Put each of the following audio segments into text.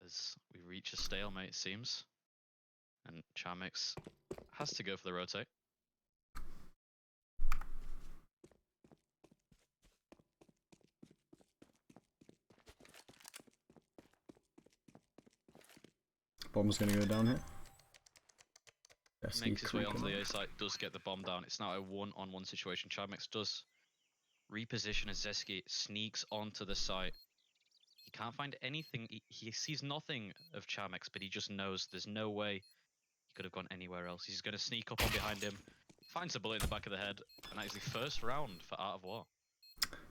as we reach a stalemate, it seems. And Charmix has to go for the rotate. Bomb's gonna go down here. Makes his way onto the A site, does get the bomb down. It's now a one-on-one situation. Charmix does reposition as Zeski sneaks onto the site. He can't find anything. He sees nothing of Charmix, but he just knows there's no way he could have gone anywhere else. He's going to sneak up on behind him, finds a bullet in the back of the head, and that is the first round for Art of War.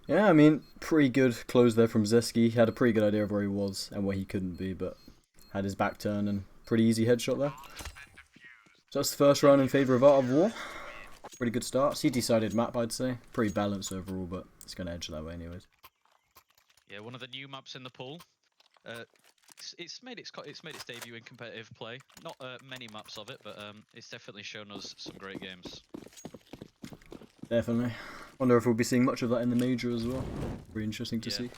Yeah, I mean, pretty good close there from Zeski. He had a pretty good idea of where he was and where he couldn't be, but had his back turned and pretty easy headshot there. So that's the first round in favour of Art of War. Pretty good start. CT-sided map, I'd say. Pretty balanced overall, but it's going to edge that way anyways. Yeah, one of the new maps in the pool. It's made its debut in competitive play. Not many maps of it, but it's definitely shown us some great games. Definitely. Wonder if we'll be seeing much of that in the major as well. Pretty interesting to see.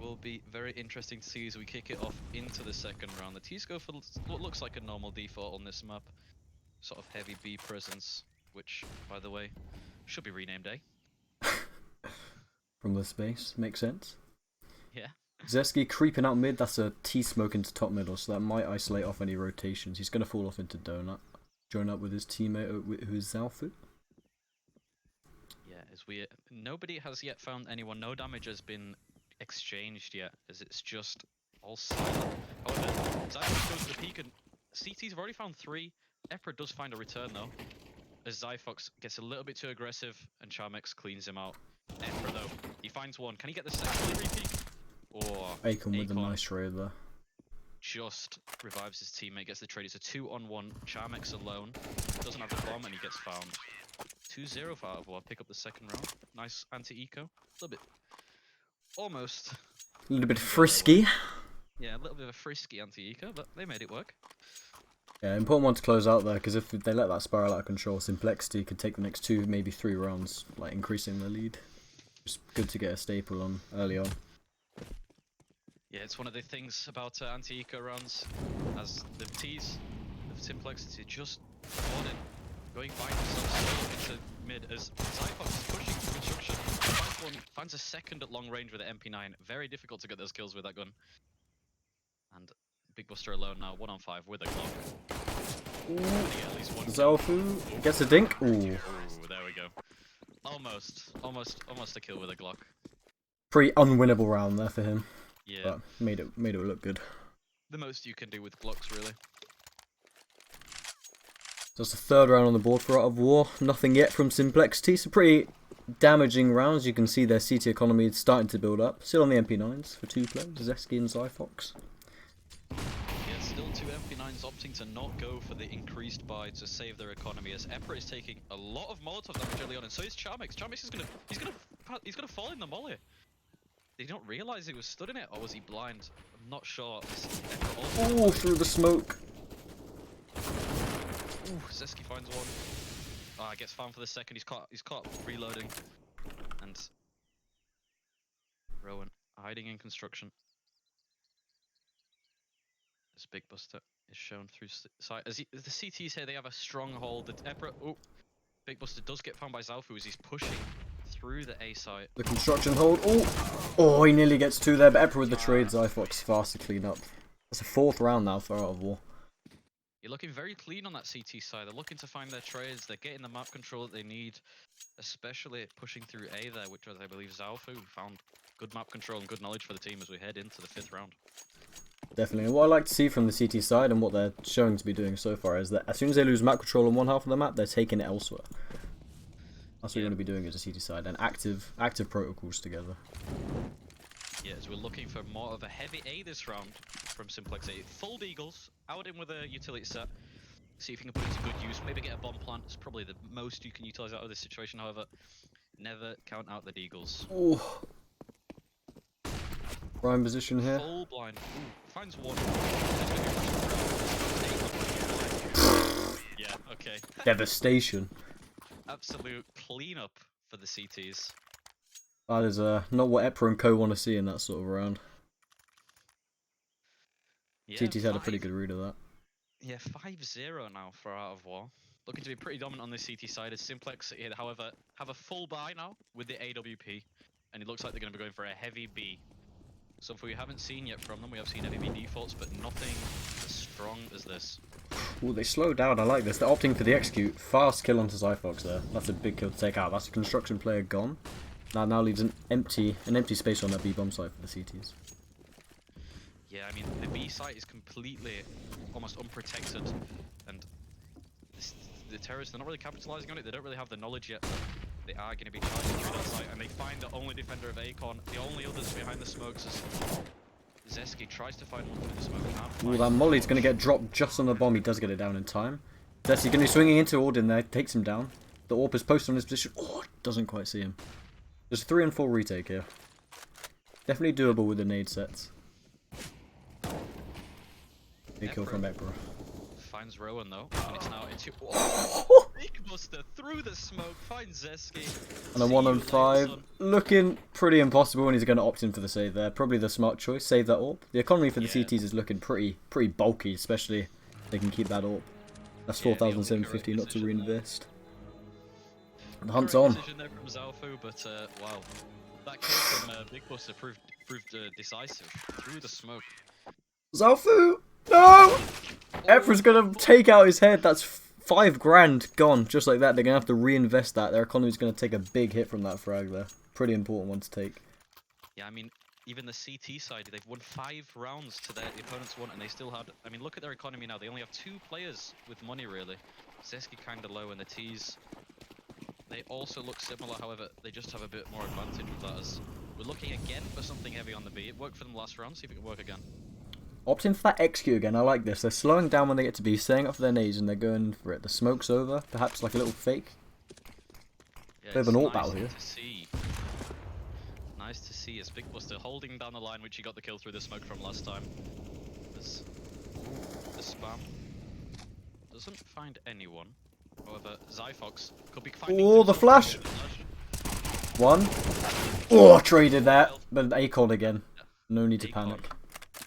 Will be very interesting to see as we kick it off into the second round. The T's go for what looks like a normal default on this map. Sort of heavy B presence, which, by the way, should be renamed A. From the space, makes sense. Yeah. Zeski creeping out mid, that's a T-smoke into top middle, so that might isolate off any rotations. He's going to fall off into Donut. Join up with his teammate, who's Zalfu. Yeah, as nobody has yet found anyone. No damage has been exchanged yet, as it's just all silent. However, Zyfox goes to the peak, and CTs have already found 3. Epra does find a return though, as Zyfox gets a little bit too aggressive, and Charmix cleans him out. Epra though, he finds one. Can he get the second peak? Or Akon with a nice trade there. Just revives his teammate, gets the trade. It's a 2-on-1. Charmix alone, doesn't have the bomb, and he gets found. 2-0 for Art of War. Pick up the second round. Nice anti-eco. A little bit. Almost. A little bit frisky. Yeah, a little bit of a frisky anti-eco, but they made it work. Yeah, important one to close out there, because if they let that spiral out of control, Simplexy could take the next 2, maybe 3 rounds, like increasing their lead. It's good to get a staple on early on. Yeah, it's one of the things about anti-eco rounds, as the T's of Simplexy just falling, going by themselves into mid, as Zyfox is pushing through construction, finds a second at long range with an MP9. Very difficult to get those kills with that gun. And Big Buster alone now, 1-on-5 with a Glock. Zalfu gets a dink. Ooh. Ooh, there we go. Almost a kill with a Glock. Pretty unwinnable round there for him. Yeah. But made it look good. The most you can do with Glocks, really. So it's the third round on the board for Art of War. Nothing yet from Simplexy. Some pretty damaging rounds. You can see their CT economy is starting to build up. Still on the MP9s for 2 players, Zeski and Zyfox. Yeah, still 2 MP9s opting to not go for the increased buy to save their economy, as Epra is taking a lot of Molotov damage early on, and so is Charmix. Charmix is he's gonna fall in the molly. Did he not realise he was stood in it, or was he blind? I'm not sure. Oh, through the smoke. Ooh, Zeski finds one. Ah, gets found for the second. He's caught reloading. And Rowan hiding in construction. This Big Buster is shown through sight. As the CTs here, they have a stronghold. The Epra, Big Buster does get found by Zalfu as he's pushing through the A site. The construction hold. Oh, he nearly gets 2 there, but Epra with the trade. Zyfox fast to clean up. It's a 4th round now for Art of War. You're looking very clean on that CT side. They're looking to find their trades. They're getting the map control that they need, especially pushing through A there, which was, I believe, Zalfu found good map control and good knowledge for the team as we head into the 5th round. Definitely. And what I like to see from the CT side and what they're showing to be doing so far is that as soon as they lose map control on one half of the map, they're taking it elsewhere. That's what you're going to be doing as a CT side, and active protocols together. Yeah, as we're looking for more of a heavy A this round from Simplexy. Full Deagles, out in with a utility set. See if you can put it to good use. Maybe get a bomb plant. It's probably the most you can utilize out of this situation. However, never count out the Deagles. Ooh. Prime position here. Full blind. Ooh, finds one. Yeah, okay. Devastation. Absolute cleanup for the CTs. That is not what Epra and Co want to see in that sort of round. Yeah, CT's had a pretty good read of that. Yeah, 5-0 now for Art of War. Looking to be pretty dominant on the CT side as Simplexy, however, have a full buy now with the AWP. And it looks like they're going to be going for a heavy B. Something we haven't seen yet from them. We have seen heavy B defaults, but nothing as strong as this. Ooh, they slowed down. I like this. They're opting for the execute. Fast kill onto Zyfox there. That's a big kill to take out. That's a construction player gone. Now leaves an empty space on that B bomb site for the CTs. Yeah, I mean, the B site is completely, almost unprotected. And the terrorists, they're not really capitalizing on it. They don't really have the knowledge yet that they are going to be charging through that site. And they find the only defender of Acon. The only others behind the smokes is Zeski tries to find one through the smoke. Ooh, that Molly's going to get dropped just on the bomb. He does get it down in time. Zeski's going to be swinging into Ord in there. Takes him down. The AWP is posted on his position. Oh, doesn't quite see him. There's 3 and 4 retake here. Definitely doable with the nade sets. Big kill from Ekbro. Finds Rowan though, and it's now into Big Buster through the smoke, finds Zeski. And a 1 on 5. Looking pretty impossible, and he's going to opt in for the save there. Probably the smart choice. Save that AWP. The economy for the CTs is looking pretty bulky, especially if they can keep that AWP. That's 4,750 not to reinvest. The hunt's on. Decision there from Zalfu, but wow, that kill from Big Buster proved decisive through the smoke. Zalfu! No! Ephra's gonna take out his head. That's 5 grand gone. Just like that. They're gonna have to reinvest that. Their economy's gonna take a big hit from that frag there. Pretty important one to take. Yeah, I mean, even the CT side, they've won 5 rounds to their opponent's 1, and they still had. I mean, look at their economy now. They only have 2 players with money, really. Zeski kind of low, and the T's. They also look similar, however, they just have a bit more advantage with that. As we're looking again for something heavy on the B. It worked for them last round. See if it can work again. Opting for that XQ again, I like this. They're slowing down when they get to B, staying up for their nades, and they're going for it. The smoke's over, perhaps like a little fake. Yeah, Bit of an AWP battle here. Nice to see as Big Buster holding down the line, which he got the kill through the smoke from last time. As the spam doesn't find anyone. However, Zyfox could be finding. Oh, the flash! 1. Oh, traded that, but Acon again. No need to panic.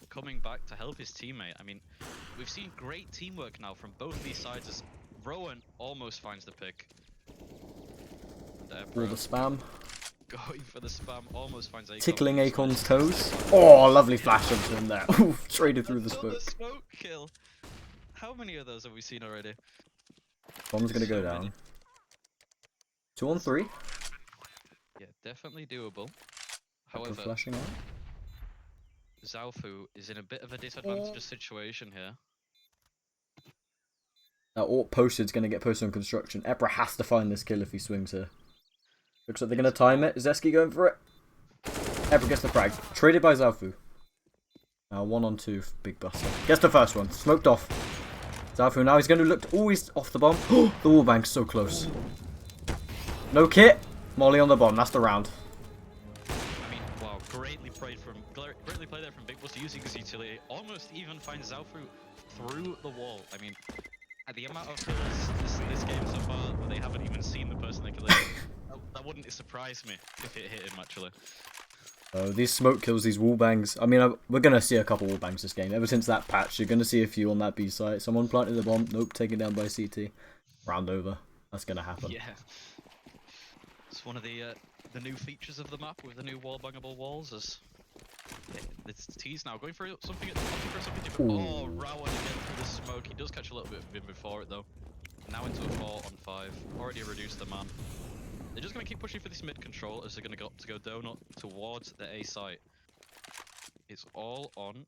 Coming back to help his teammate. I mean, we've seen great teamwork now from both these sides as Rowan almost finds the pick. All the spam. Going for the spam, almost finds Acon. Tickling Acon's toes. Oh, lovely flash onto him there. Oof, traded through the smoke. Smoke kill. How many of those have we seen already? Bomb's gonna go down. 2 on 3. Yeah, definitely doable. However, flashing out. Zalfu is in a bit of a disadvantageous situation here. Now, AWP posted's going to get posted on construction. Epra has to find this kill if he swings here. Looks like they're going to time it. Zeski going for it. Epra gets the frag. Traded by Zalfu. Now 1 on 2. Big Buster. Gets the first one. Smoked off. Zalfu now he's going to look always off the bomb. The wallbank's so close. No kit. Molly on the bomb. That's the round. I mean, wow, greatly played there from Big Buster using his utility. Almost even finds Zalfu through the wall. I mean, at the amount of kills this game so far, where they haven't even seen the person they killed, that wouldn't surprise me if it hit him actually. Oh, these smoke kills, these wall bangs. I mean, we're going to see a couple wall bangs this game. Ever since that patch, you're going to see a few on that B site. Someone planted the bomb. Nope, taken down by CT. Round over. That's going to happen. Yeah. It's one of the new features of the map with the new wall bangable walls. As it's T's now going for something different. Ooh. Oh, Rowan again through the smoke. He does catch a little bit of him before it though. Now into a 4 on 5. Already reduced the man. They're just going to keep pushing for this mid control as they're going to go donut towards the A site. It's all on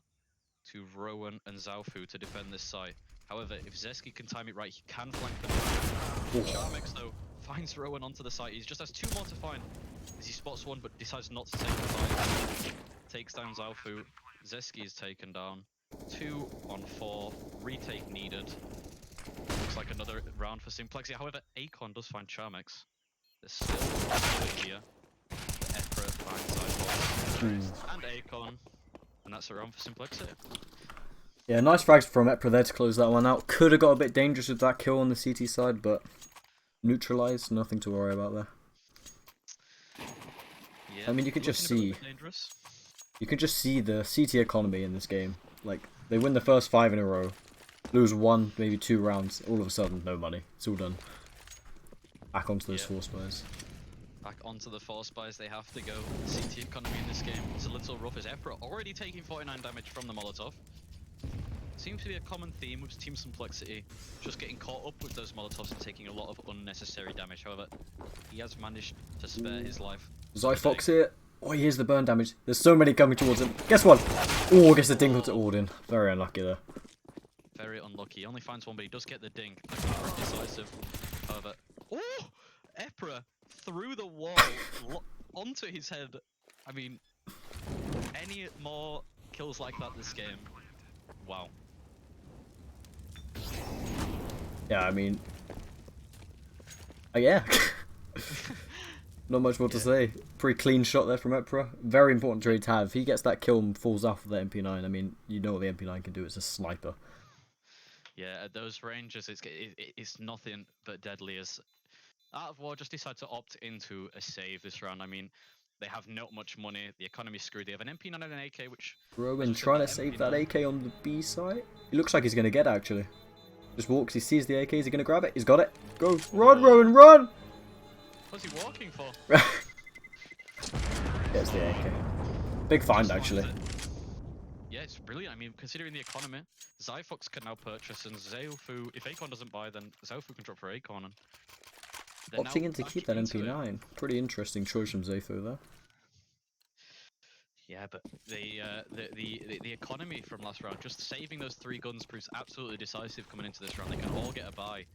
to Rowan and Zalfu to defend this site. However, if Zeski can time it right, he can flank them. Charmix though finds Rowan onto the site. He just has 2 more to find as he spots one but decides not to take the site. Takes down Zalfu. Zeski is taken down. 2 on 4. Retake needed. Looks like another round for Simplexy. However, Acon does find Charmix. There's still here. The Epra finds Zyfox and Acon. And that's a round for Simplexy. Yeah, nice frags from Epra there to close that one out. Could have got a bit dangerous with that kill on the CT side, but neutralized. Nothing to worry about there. Yeah, I mean, you can just see. You can just see the CT economy in this game. Like, They win the first 5 in a row. Lose 1, maybe 2 rounds. All of a sudden, no money. It's all done. Back onto those 4 spies. Back onto the 4 spies they have to go. The CT economy in this game is a little rough as Epra already taking 49 damage from the Molotov. Seems to be a common theme with Team Simplexy, just getting caught up with those Molotovs and taking a lot of unnecessary damage. However, he has managed to spare his life. Zyfox here. Oh, here's the burn damage. There's so many coming towards him. Guess what? Oh, gets the ding to Auden. Very unlucky there. Very unlucky. He only finds one, but he does get the ding. Very decisive. However, oh! Epra through the wall onto his head. I mean, any more kills like that this game? Wow. Yeah, I mean... yeah. Not much more to say. Pretty clean shot there from Epra. Very important trade to have. If he gets that kill and falls off of the MP9, I mean, you know what the MP9 can do. It's a sniper. Yeah, at those ranges, it's nothing but deadly. As Art of War just decided to opt into a save this round. I mean, they have not much money. The economy's screwed. They have an MP9 and an AK, which... Rowan trying to save that AK on the B side. It looks like he's going to get it, actually. Just walks, he sees the AK, is he going to grab it? He's got it. Go, run, Rowan, run! What's he walking for? Gets the AK. Big find, actually. Yeah, it's brilliant. I mean, considering the economy, Zyfox can now purchase, and Zaofu, if Akon doesn't buy, then Zaofu can drop for Akon. And opting in to keep that MP9. Pretty interesting choice from Zaofu there. Yeah, but the economy from last round, just saving those 3 guns proves absolutely decisive coming into this round. They can all get a buy,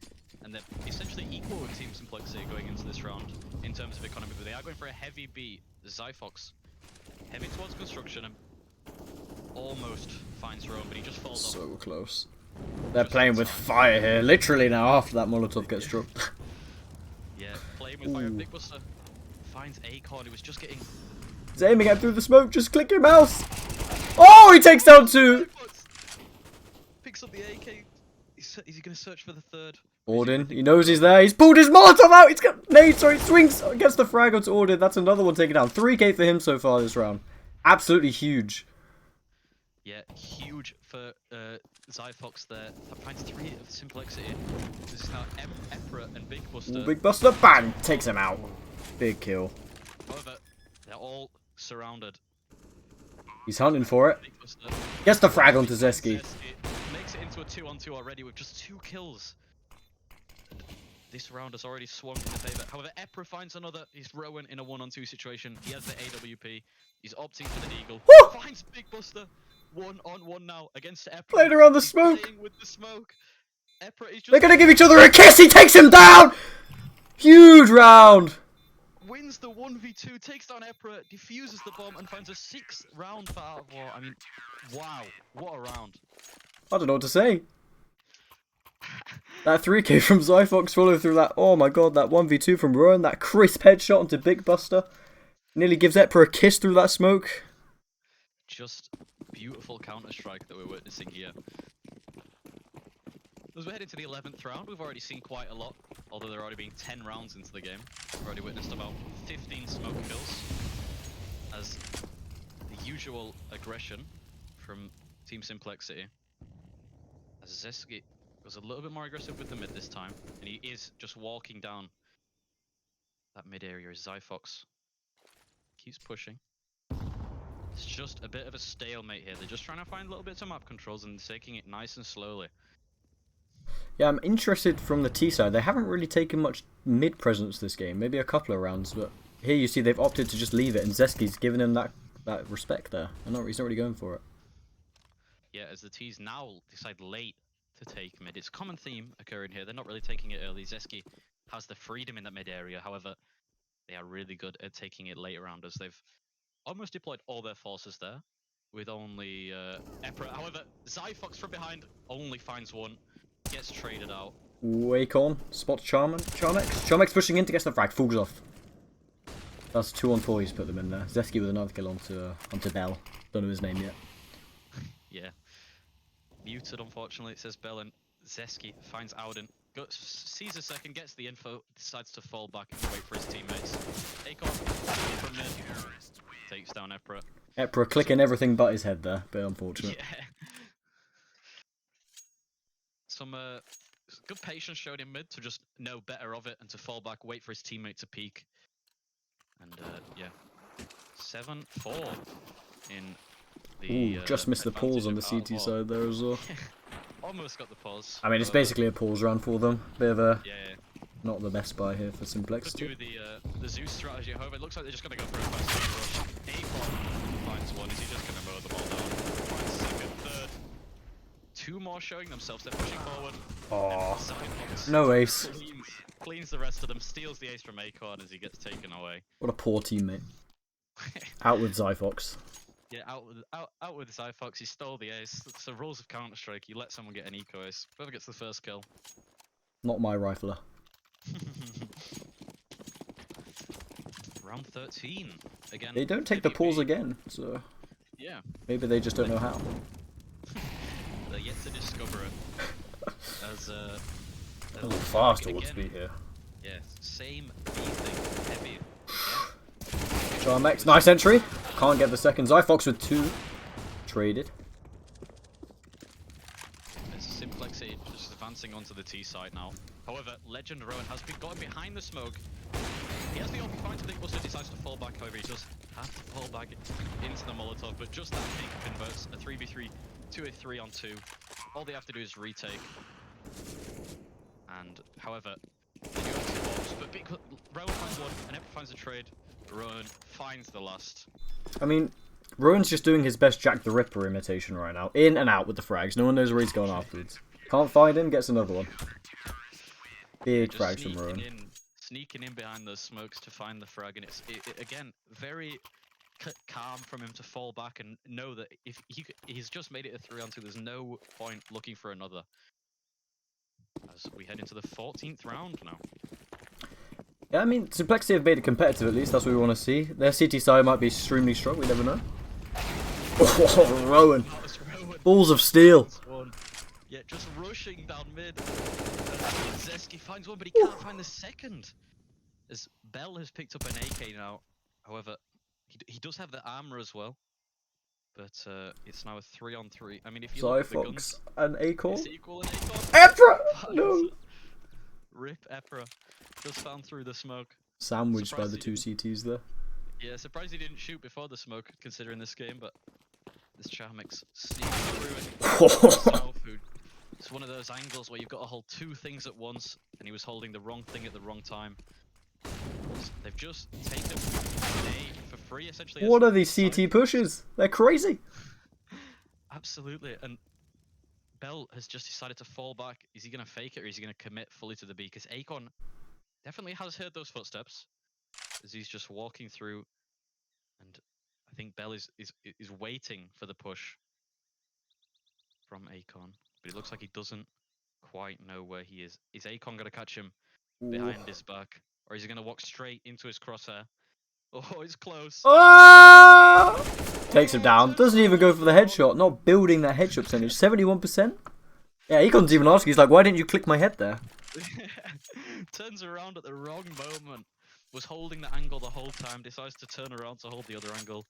and they're essentially equal with Team Simplexy going into this round in terms of economy. But they are going for a heavy beat. Zyfox heading towards construction and almost finds Rome, but he just falls off. So close. They're playing with fire here, literally now after that Molotov gets dropped. Yeah, playing with fire. Big Buster finds Akon. He was just getting... He's aiming at through the smoke, just click your mouse! Oh, he takes down 2! Picks up the AK. Is he going to search for the 3rd? Auden, he knows he's there, he's pulled his Molotov out! He's got nade, sorry, swings against the frag onto Auden. That's another one taken down. 3k for him so far this round. Absolutely huge. Yeah, huge for Zyfox there. Finds 3 of Simplexity. This is now Epra and Big Buster. Ooh, Big Buster, bang! Takes him out. Big kill. However, they're all surrounded. He's hunting for it. Gets the frag onto Zeski. Makes it into a 2-on-2 already with just 2 kills. This round has already swung in the favour. However, Epra finds another. He's Rowan in a 1-on-2 situation. He has the AWP. He's opting for the Eagle. Woo! Finds Big Buster. 1-on-1 now against Epra. Playing around the smoke. Playing with the smoke. Epra is just... They're gonna give each other a kiss. He takes him down. Huge round. Wins the 1v2, takes down Epra, defuses the bomb, and finds a 6th round for Art of War. I mean, wow, what a round. I don't know what to say. That 3k from Zyfox followed through that, oh my god, that 1v2 from Rowan, that crisp headshot onto Big Buster. Nearly gives Epra a kiss through that smoke. Just beautiful counter-strike that we're witnessing here. As we're heading to the 11th round, we've already seen quite a lot, although there are already being 10 rounds into the game. We've already witnessed about 15 smoke kills, as the usual aggression from Team Simplexity. As Zeski was a little bit more aggressive with the mid this time, and he is just walking down that mid area as Zyfox keeps pushing. It's just a bit of a stalemate here. They're just trying to find little bits of map controls and taking it nice and slowly. Yeah, I'm interested from the T side. They haven't really taken much mid presence this game. Maybe a couple of rounds, but here you see they've opted to just leave it, and Zeski's given him that respect there. He's not really going for it. Yeah, as the T's now decide late to take mid. It's a common theme occurring here. They're not really taking it early. Zeski has the freedom in that mid area. However, they are really good at taking it late around, as they've almost deployed all their forces there with only Epra. However, Zyfox from behind only finds one. Gets traded out. Akon spots Charmex pushing in to get the frag. Falls off. That's 2-on-4. He's put them in there. Zeski with another kill onto Bell. Don't know his name yet. Yeah. Muted, unfortunately. It says Bell, and Zeski finds Auden. Sees a second, gets the info, decides to fall back and wait for his teammates. Akon from mid takes down Epra. Epra clicking everything but his head there. Bit unfortunate. Yeah. some good patience showed in mid to just know better of it and to fall back, wait for his teammate to peek. And yeah, 7-4 in the. Ooh, just missed the pause on the advantage CT of side there as well. Almost got the pause. I mean, it's basically a pause round for them. Bit of a Yeah. not the best buy here for Could Simplexy. do the Zeus strategy. However, it looks like they're just gonna go for a fast rush. Acorn finds one. Is he just gonna mow them all down? Finds second, third. Two more showing themselves. They're pushing forward. Oh, Simplexy no ace. cleans the rest of them. Steals the ace from Acorn as he gets taken away. What a poor teammate. Out with Zyfox. Yeah, out with Zyfox. He stole the ace. It's the rules of Counter Strike. You let someone get an eco ace. Whoever gets the first kill. Not my rifler. Round 13 again. They don't take the pause again, so Yeah, maybe they just don't know how. they're yet to discover it. As A little fast again, towards speed here. Yeah, same B thing, heavy. Charmex, nice entry. Can't get the second. Zyfox with 2. Traded. It's Simplexy just advancing onto the T side now. However, Legend Rowan has been gotten behind the smoke. He has the option to find something, also decides to fall back. However, he does have to fall back into the Molotov, but just that peak converts a 3v3 to a 3-on-2. All they have to do is retake. And, however, they do have two orbs, but Rowan finds one, and Epra finds a trade. Rowan finds the last. I mean, Rowan's just doing his best Jack the Ripper imitation right now. In and out with the frags. No one knows where he's going afterwards. Can't find him, gets another one. Big Just frags from Rowan. Sneaking in behind those smokes to find the frag, and it's again very calm from him to fall back and know that if he's just made it a 3-on-2, there's no point looking for another. As we head into the 14th round now. Yeah, I mean, Simplexy have made it competitive at least. That's what we want to see. Their CT side might be extremely strong. We never know. Oh, Rowan. Balls of steel. Yeah, just rushing down mid. Zeski finds one, but he can't find the second. As Bell has picked up an AK now. However, he does have the armor as well. But it's now a 3-on-3. I mean, if you look at the guns, and Acorn. it's equal in Acorn. Epra! No! Rip Epra. Just found through the smoke. Sandwiched by the 2 CTs there. Yeah, surprised he didn't shoot before the smoke, considering this game, but this Charmex sneaks through it. It's one of those angles where you've got to hold 2 things at once, and he was holding the wrong thing at the wrong time. They've just taken A for free, essentially. What are these CT pushes? They're crazy. Absolutely, and Bell has just decided to fall back. Is he going to fake it, or is he going to commit fully to the B? Because Acorn definitely has heard those footsteps as he's just walking through, and I think Bell is waiting for the push from Acorn, but it looks like he doesn't quite know where he is. Is Acorn going to catch him behind his back, or is he going to walk straight into his crosshair? Oh, it's close. Ah! Takes him down. Doesn't even go for the headshot. Not building that headshot percentage. 71%. Yeah, Acorn's even asking. He's like, why didn't you click my head there? Turns around at the wrong moment. Was holding the angle the whole time. Decides to turn around to hold the other angle.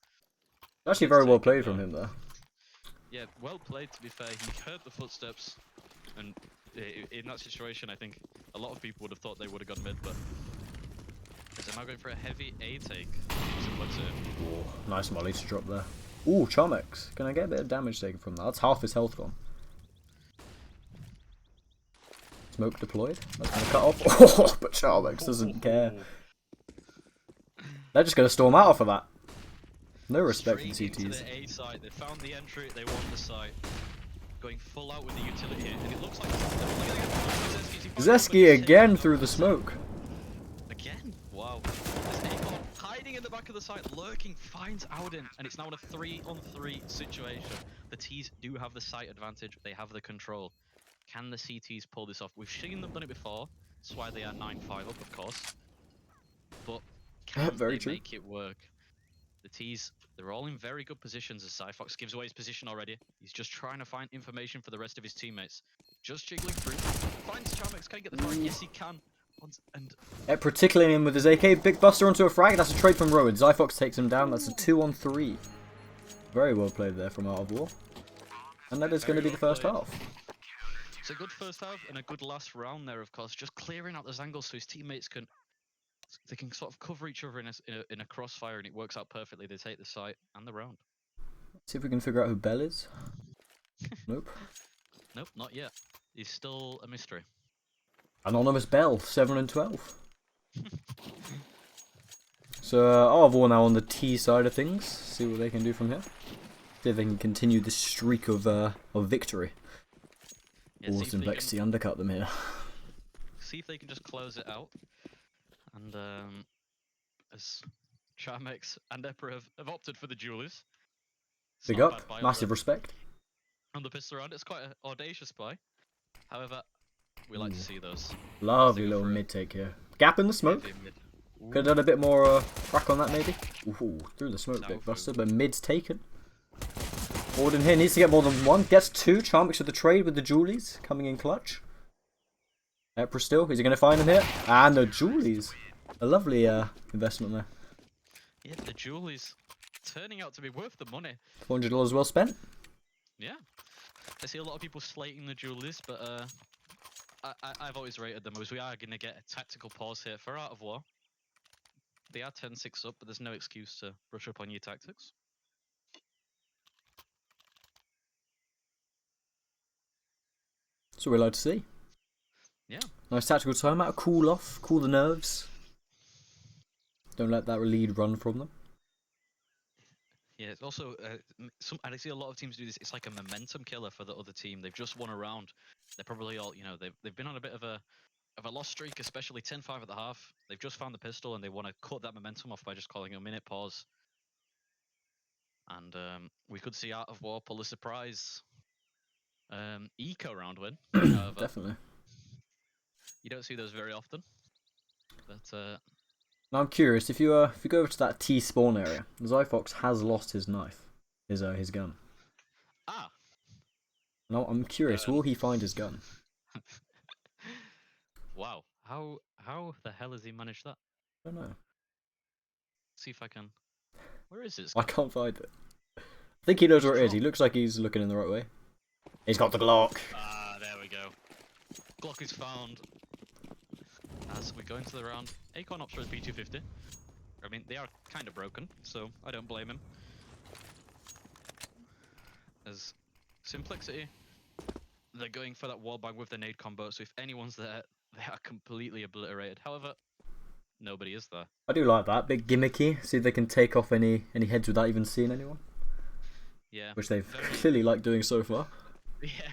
Actually, very well played from him there. Yeah, well played, to be fair. He heard the footsteps, and in that situation, I think a lot of people would have thought they would have gone mid, but they're now going for a heavy A take. Ooh, nice molly to drop there. Ooh, Charmex. Can I get a bit of damage taken from that? That's half his health gone. Smoke deployed. That's going to cut off. Oh, but Charmex doesn't care. They're just going to storm out off of that. No respect for the Straight CTs. into the A site. They found the entry. They want the site. Going full out with the utility here, and it looks like Zeski again through the smoke. Again? Wow. This Acorn hiding in the back of the site, lurking, finds Auden, and it's now in a 3-on-3 situation. The T's do have the site advantage. They have the control. Can the CTs pull this off? We've seen them done it before. That's why they are 9-5 up, of course. But can they make it work? The T's, they're all in very good positions as Zyfox gives away his position already. He's just trying to find information for the rest of his teammates. Just jiggling through. Finds Charmex. Can he get the frag? Yes, he can. And particularly in with his AK. Big buster onto a frag. That's a trade from Rowan. Zyfox takes him down. That's a 2-on-3. Very well played there from Art of War. And that is going to be the first half. It's a good first half and a good last round there, of course. Just clearing out those angles so his teammates can sort of cover each other in a crossfire, and it works out perfectly. They take the site and the round. See if we can figure out who Bell is. Nope. Nope, not yet. He's still a mystery. Anonymous Bell, 7 and 12. So Arvor now on the T side of things. See what they can do from here. See if they can continue this streak of victory. Yeah, Or Simplexy undercut them here. See if they can just close it out. And as Charmex and Epra have opted for the Julies. Big up, massive respect. On the pistol round, it's quite an audacious buy. However, we like to see those. Lovely little mid take here. Gap in the smoke. Could have done a bit more crack on that maybe. Ooh, through the smoke, big buster, but mid's taken. Orden here needs to get more than one. Gets two. Charmix with the trade with the Julies coming in clutch. Epra still. Is he going to find them here? And the Julies. A lovely investment there. Yeah, the Julies turning out to be worth the money. $400 well spent. Yeah. I see a lot of people slating the Julies, but I've always rated them as we are going to get a tactical pause here for Art of War. They are 10-6 up, but there's no excuse to brush up on your tactics. That's what we like to see. Yeah. Nice tactical timeout, cool off, cool the nerves. Don't let that lead run from them. Yeah, it's also, and I see a lot of teams do this, it's like a momentum killer for the other team. They've just won a round. They're probably all, you know, they've been on a bit of a lost streak, especially 10-5 at the half. They've just found the pistol and they want to cut that momentum off by just calling a minute pause. And we could see Art of War pull a surprise eco round win. However, definitely. You don't see those very often. But now I'm curious, if you go over to that T spawn area, Zyfox has lost his knife, his gun. Ah. Now I'm curious, will he find his gun? Wow, how the hell has he managed that? I don't know. See if I can. Where is it? I can't find it. I think he knows where it is. He looks like he's looking in the right way. He's got the Glock. Ah, there we go. Glock is found. As we go into the round, Acorn opts for his P250. I mean, they are kind of broken, so I don't blame him. As Simplexy, they're going for that wall bang with the nade combo, so if anyone's there, they are completely obliterated. However, nobody is there. I do like that. Bit gimmicky. See if they can take off any heads without even seeing anyone. Yeah. Which they've clearly liked doing so far. Yeah,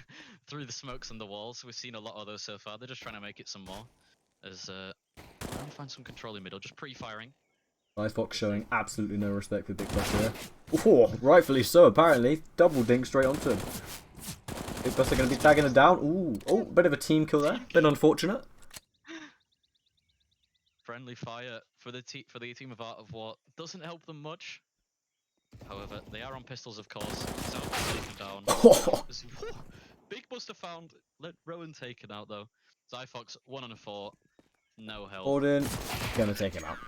through the smokes and the walls. We've seen a lot of those so far. They're just trying to make it some more. As trying to find some control in middle, just pre-firing. Fox showing absolutely no respect for Big Buster here. Oh, rightfully so, apparently. Double dink straight onto him. Big Buster going to be tagging it down. Ooh, oh, bit of a team kill there. Bit unfortunate. Friendly fire for the team of Art of War doesn't help them much. However, they are on pistols, of course. South taken down. Big Buster found. Let Rowan taken out though. Zyfox 1 on a 4. No help. Orden gonna take him out.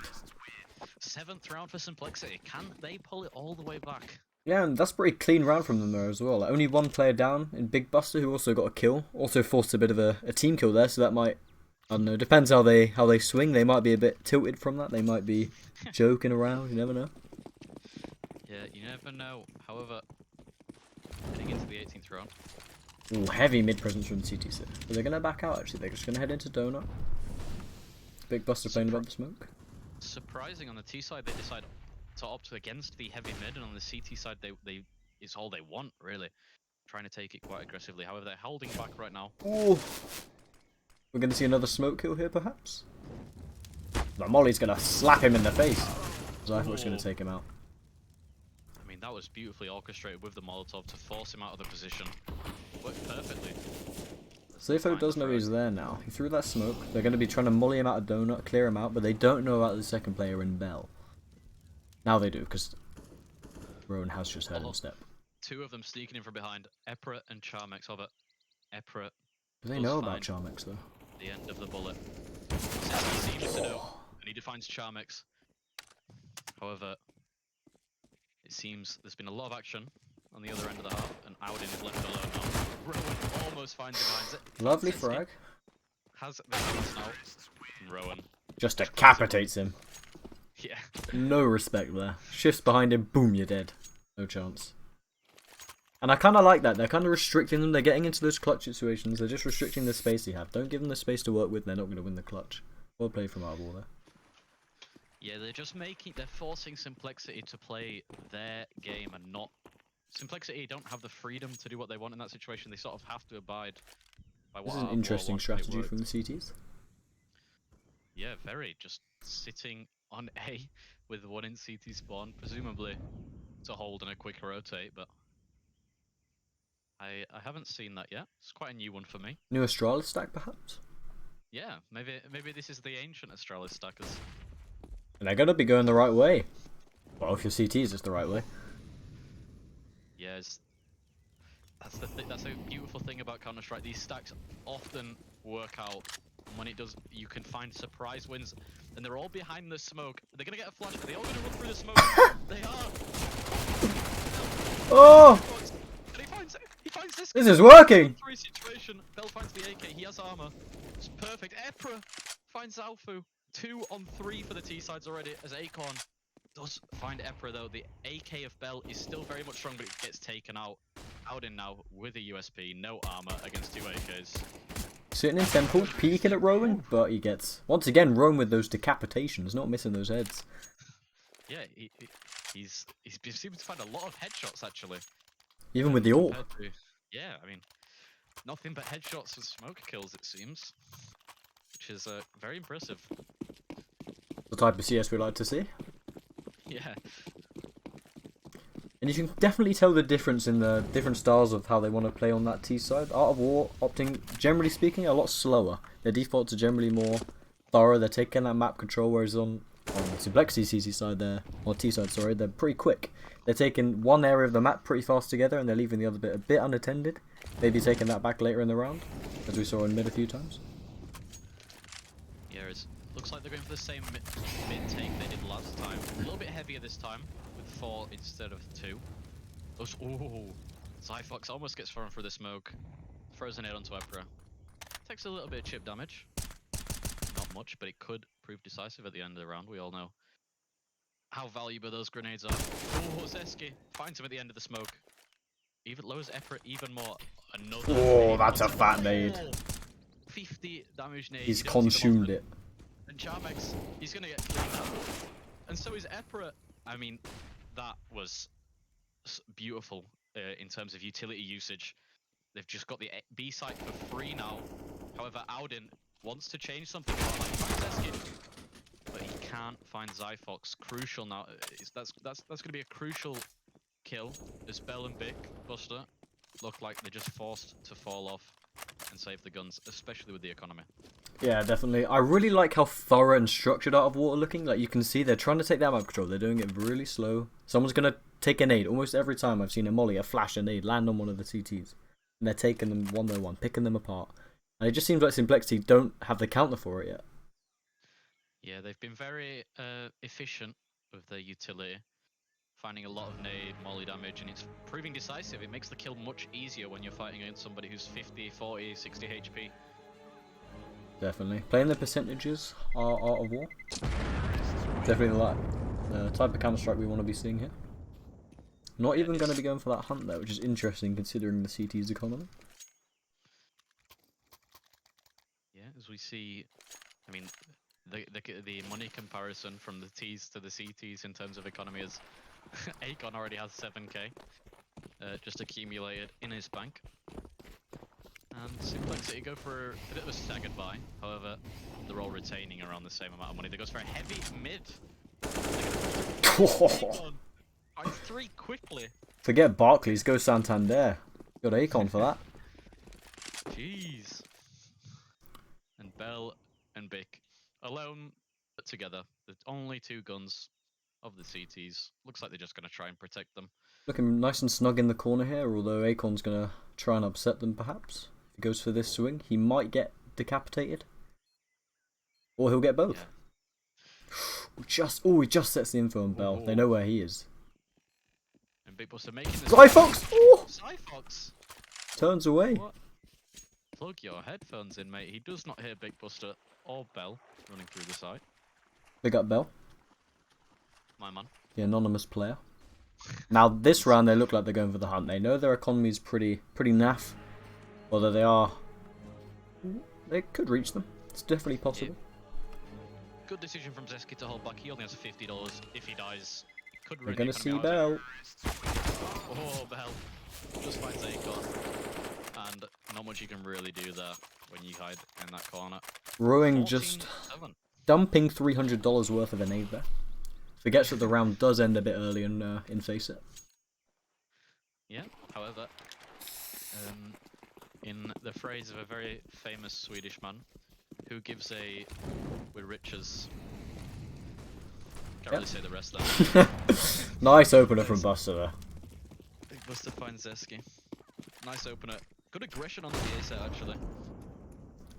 7th round for Simplexy. Can they pull it all the way back? Yeah, and that's a pretty clean round from them there as well. Like, only one player down in Big Buster, who also got a kill. Also forced a bit of a team kill there, so that might, I don't know, depends how they swing. They might be a bit tilted from that. They might be joking around. You never know. Yeah, you never know. However, heading into the 18th round. Ooh, heavy mid presence from CTC. But they're gonna back out actually. They're just gonna head into Donut. Big Buster playing above the smoke. Surprising, on the T side they decide to opt against the heavy mid, and on the CT side they it's all they want really, trying to take it quite aggressively. However, they're holding back right now. Ooh. We're gonna see another smoke kill here perhaps. But Molly's gonna slap him in the face. Zyfox gonna take him out. I mean, that was beautifully orchestrated with the Molotov to force him out of the position. Worked perfectly. Zyfox does know he's there now. He threw that smoke. They're going to be trying to molly him out of Donut, clear him out, but they don't know about the second player in Bell. Now they do, because Rowan has just heard him step. 2 of them sneaking in from behind. Epra and Charmex. However, Epra. Do they know about Charmex though? The end of the bullet. He seems to know, and he defines Charmex. However, it seems there's been a lot of action on the other end of the half, and Auden is left alone now. Rowan almost finds him behind it. Lovely Zetsky frag. has the chance now. And Rowan. Just decapitates him. Yeah. No respect there. Shifts behind him, boom, you're dead. No chance. And I kind of like that. They're kind of restricting them. They're getting into those clutch situations. They're just restricting the space they have. Don't give them the space to work with. They're not going to win the clutch. Well played from Arbor there. Yeah, they're forcing Simplexity to play their game and not... Simplexity don't have the freedom to do what they want in that situation. They sort of have to abide by what This is an Arbor interesting want, and it strategy worked. from the CTs. Yeah, very. Just sitting on A with one in CT spawn, presumably to hold and a quick rotate, but I haven't seen that yet. It's quite a new one for me. New Astralis stack, perhaps? Yeah, maybe this is the ancient Astralis stackers. And they're going to be going the right way. Well, if your CTs, it's the right way. Yes, that's the that's a beautiful thing about Counter-Strike. These stacks often work out. And when it does, you can find surprise wins, and they're all behind the smoke. They're gonna get a flash. Are they all gonna run through the smoke? They are. Oh! And he finds this. This is working! 3 situation. Bell finds the AK. He has armor. It's perfect. Epra finds Zalfu. 2 on 3 for the T sides already. As Acorn does find Epra though. The AK of Bell is still very much strong, but it gets taken out. Auden now with a USP, no armor against 2 AKs. Sitting in Temple, peeking at Rowan, but he gets... Once again, Rowan with those decapitations, not missing those heads. Yeah, he's been seeming to find a lot of headshots actually. Even with the AWP. Yeah, I mean, nothing but headshots and smoke kills it seems, which is very impressive. The type of CS we like to see. Yeah. And you can definitely tell the difference in the different styles of how they want to play on that T side. Art of War opting, generally speaking, a lot slower. Their defaults are generally more thorough. They're taking that map control, whereas on Simplexy CC side there, or T side, sorry, they're pretty quick. They're taking one area of the map pretty fast together, and they're leaving the other bit a bit unattended. Maybe taking that back later in the round, as we saw in mid a few times. Yeah, it looks like they're going for the same mid take they did last time. A little bit heavier this time, with 4 instead of 2. Ooh, Zyfox almost gets thrown through the smoke. Throws an 8 onto Epra. Takes a little bit of chip damage. Not much, but it could prove decisive at the end of the round. We all know how valuable those grenades are. Oh, Zetsky finds him at the end of the smoke. Even lowers Epra even more. Another. Oh, that's a fat nade. 50 damage nade. He's consumed it. And Charmex, he's gonna get cleaned up. And so is Epra. I mean, that was beautiful in terms of utility usage. They've just got the B site for free now. However, Auden wants to change something about like Zetsky, but he can't find Zyfox. Crucial now. That's going to be a crucial kill. As Bell and Bic Buster look like they're just forced to fall off and save the guns, especially with the economy. Yeah, definitely. I really like how thorough and structured Art of War are looking. Like, you can see they're trying to take that map control. They're doing it really slow. Someone's going to take a nade. Almost every time I've seen a molly, a flash, a nade, land on one of the CTs. And they're taking them one by one, picking them apart. And it just seems like Simplexy don't have the counter for it yet. Yeah, they've been very efficient with their utility. Finding a lot of nade, molly damage, and it's proving decisive. It makes the kill much easier when you're fighting against somebody who's 50, 40, 60 HP. Definitely. Playing the percentages are Art of War. Definitely the type of Counter-Strike we want to be seeing here. Not even going to be going for that hunt there, which is interesting considering the CT's economy. Yeah, as we see, I mean, the money comparison from the T's to the CT's in terms of economy is Akon already has 7k just accumulated in his bank. And Simplexity go for a bit of a staggered buy. However, they're all retaining around the same amount of money. They goes for a heavy mid. Finds 3 quickly. Forget Barclays, go Santander. Got Akon for that. Jeez. And Bell and Bic alone, but together. The only 2 guns of the CTs. Looks like they're just going to try and protect them. Looking nice and snug in the corner here, although Akon's going to try and upset them perhaps. If he goes for this swing, he might get decapitated. Or he'll get both. Yeah. He just sets the info on Bell. They know where he is. And Big Boss are making this. Zyfox! Oh! Zyfox! Turns away. What? Plug your headphones in, mate. He does not hear Big Buster or Bell running through the site. Big up Bell, My man. the anonymous player. Now this round they look like they're going for the hunt. They know their economy is pretty naff. Although they could reach them. It's definitely possible. Good decision from Zeski to hold back. He only has $50. If he dies, it could We're ruin gonna the see economy. Bell. Oh, Bell. Just finds Acorn. And not much you can really do there when you hide in that corner. Ruing just 14-7. dumping $300 worth of a nade there. Forgets that the round does end a bit early in Face It. Yeah, however, in the phrase of a very famous Swedish man, who gives a with riches. Can't really say the rest there. Nice opener from Buster there. Big Buster finds Zeski. Nice opener. Good aggression on the DA set actually.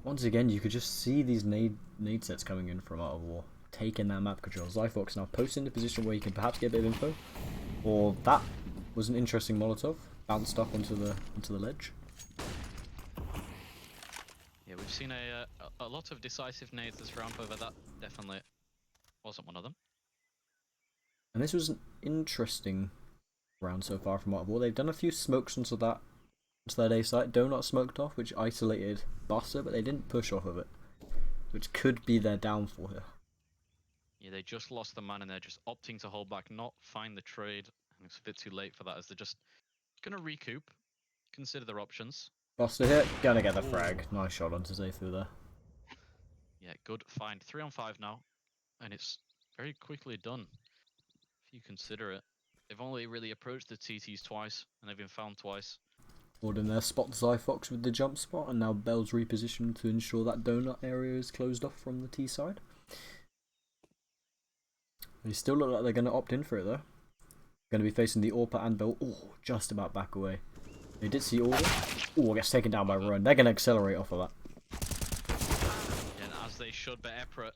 Once again, you could just see these nade sets coming in from Art of War, taking that map control. Zyfox now posted in a position where you can perhaps get a bit of info, or that was an interesting Molotov bounced up onto the ledge. Yeah, we've seen a lot of decisive nades this round, however that definitely wasn't one of them. And this was an interesting round so far from Art of War. They've done a few smokes onto that A site. Donut smoked off, which isolated Buster, but they didn't push off of it, which could be their downfall here. Yeah, they just lost the man and they're just opting to hold back, not find the trade. And it's a bit too late for that as they're just gonna recoup, consider their options. Buster hit, gonna get the frag. Nice shot onto Zayfu there. Yeah, good find. 3 on 5 now, and it's very quickly done. If you consider it, they've only really approached the TTs twice, and they've been found twice. In there, spot Zyfox with the jump spot, and now Bell's repositioned to ensure that donut area is closed off from the T side. They still look like they're going to opt in for it though. Going to be facing the Orpa and Bell. Oh, just about back away. They did see Order. Oh, gets taken down by Rowan. They're going to accelerate off of that. And as they should, but Epra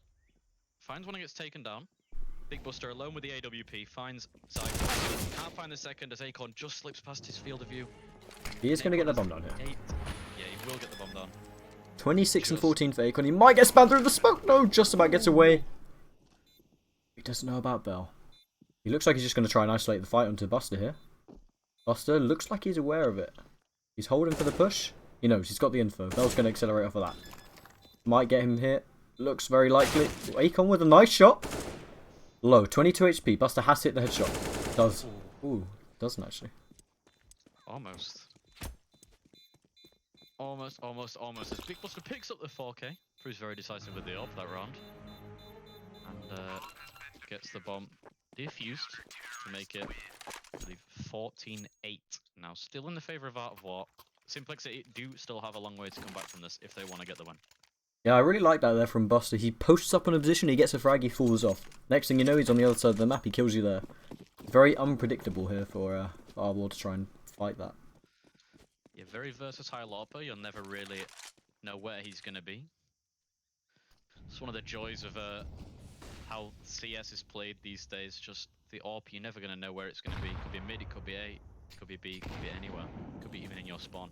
finds one and gets taken down. Big Buster alone with the AWP finds Zyfox. Can't find the second as Acorn just slips past his field of view. He is going to get the bomb down here. 8. Yeah, he will get the bomb down. 26 and 14 for Acorn. He might get spammed through the smoke. No, just about gets away. He doesn't know about Bell. He looks like he's just going to try and isolate the fight onto Buster here. Buster looks like he's aware of it. He's holding for the push. He knows, he's got the info. Bell's going to accelerate off of that. Might get him hit. Looks very likely. Acorn with a nice shot. Low, 22 HP. Buster has hit the headshot. Does. Ooh, doesn't actually. Almost. Almost. As Big Buster picks up the 4K, proves very decisive with the AWP that round. And gets the bomb defused to make it, I believe, 14-8. Now, still in the favour of Art of War. Simplexy do still have a long way to come back from this if they want to get the win. Yeah, I really like that there from Buster. He posts up in a position, he gets a frag, he falls off. Next thing you know, he's on the other side of the map, he kills you there. Very unpredictable here for Art of War to try and fight that. Yeah, very versatile AWPer. You'll never really know where he's going to be. It's one of the joys of how CS is played these days. Just the AWP, you're never going to know where it's going to be. It could be mid, it could be A, it could be B, it could be anywhere. It could be even in your spawn.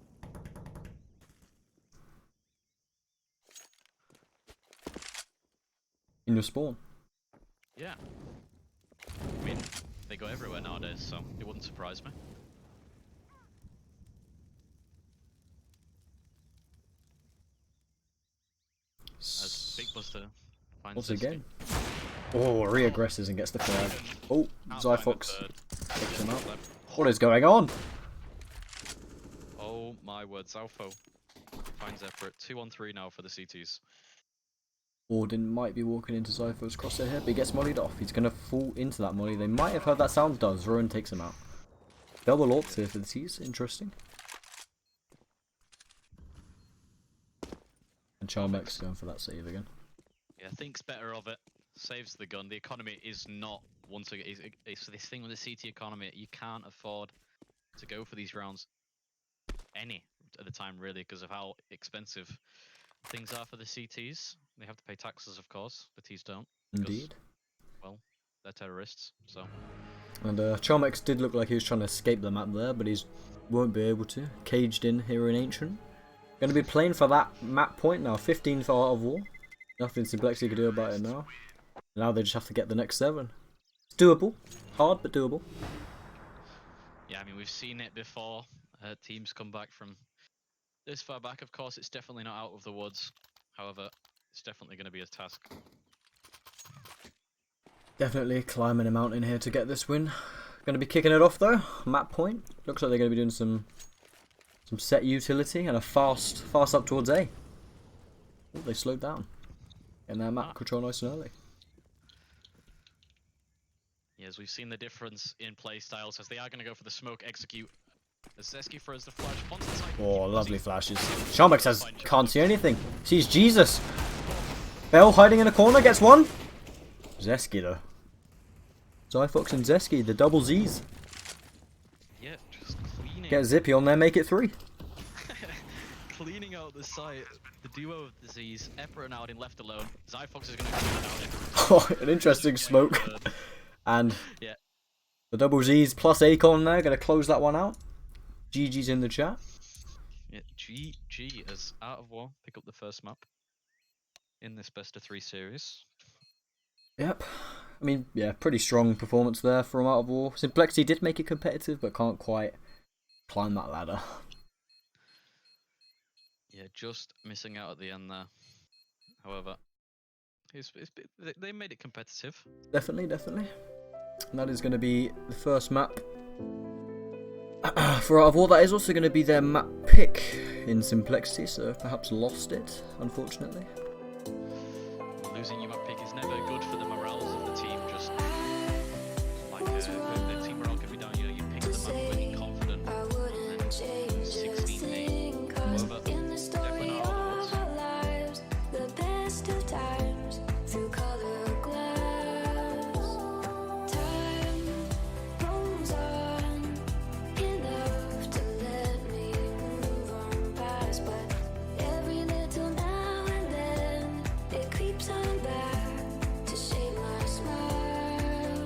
In your spawn? Yeah. I mean, they go everywhere nowadays, so it wouldn't surprise me. As Big Buster finds Once Zeski. again. Oh, re-aggresses and gets the flag. Oh, Zyfox takes him out. What is going on? Oh my word, Zalfo finds effort. 2 on 3 now for the CTs. Auden might be walking into Zyfo's crosshair here, but he gets mollied off. He's going to fall into that molly. They might have heard that sound. Does. Rowan takes him out. Double AWPs here for the T's. Interesting. And Charmex going for that save again. Yeah, thinks better of it. Saves the gun. The economy is not once again. It's this thing with the CT economy. You can't afford to go for these rounds any at the time, really, because of how expensive things are for the CTs. They have to pay taxes, of course. The Ts don't. Indeed. Well, they're terrorists, so And Charmex did look like he was trying to escape the map there, but he won't be able to. Caged in here in Ancient. Going to be playing for that map point now. 15 for Art of War. Nothing Simplexy can do about it now. Now they just have to get the next 7. It's doable. Hard, but doable. Yeah, I mean, we've seen it before. Teams come back from this far back. Of course, it's definitely not out of the woods. However, it's definitely going to be a task. Definitely climbing a mountain here to get this win. Going to be kicking it off though. Map point. Looks like they're going to be doing some set utility and a fast up towards A. Oh, they slowed down. And their map control nice and early. Yes, we've seen the difference in play styles as they are going to go for the smoke execute. As Zeski throws the flash onto the side. Oh, lovely flashes. Charmex can't see anything. Sees Jesus. Bell hiding in a corner gets one. Zeski though. Zyfox and Zeski, the double Z's. Yeah, just cleaning. Get Zippy on there, make it 3. Cleaning out the site. The duo of the Z's. Epper and Aldin left alone. Zyfox is going to clean Aldin. Oh, an interesting smoke. And yeah, the double Z's plus Acon there, going to close that one out. GG's in the chat. Yeah, GG as Art of War pick up the first map in this best of 3 series. Yep. I mean, yeah, pretty strong performance there from Art of War. Simplexy did make it competitive, but can't quite climb that ladder. Yeah, just missing out at the end there. However, they made it competitive. Definitely. And that is going to be the first map for Art of War. That is also going to be their map pick in Simplexy, so perhaps lost it, unfortunately. Losing your map pick is never good for the morals of the team. Just like the team morale can be down. You know, you pick the map when you're confident, and then 16-8. However, definitely not all the ones. The best of times through colored glass. Time rolls on enough to let me move on past, but every little now and then it creeps on back to shade my smile.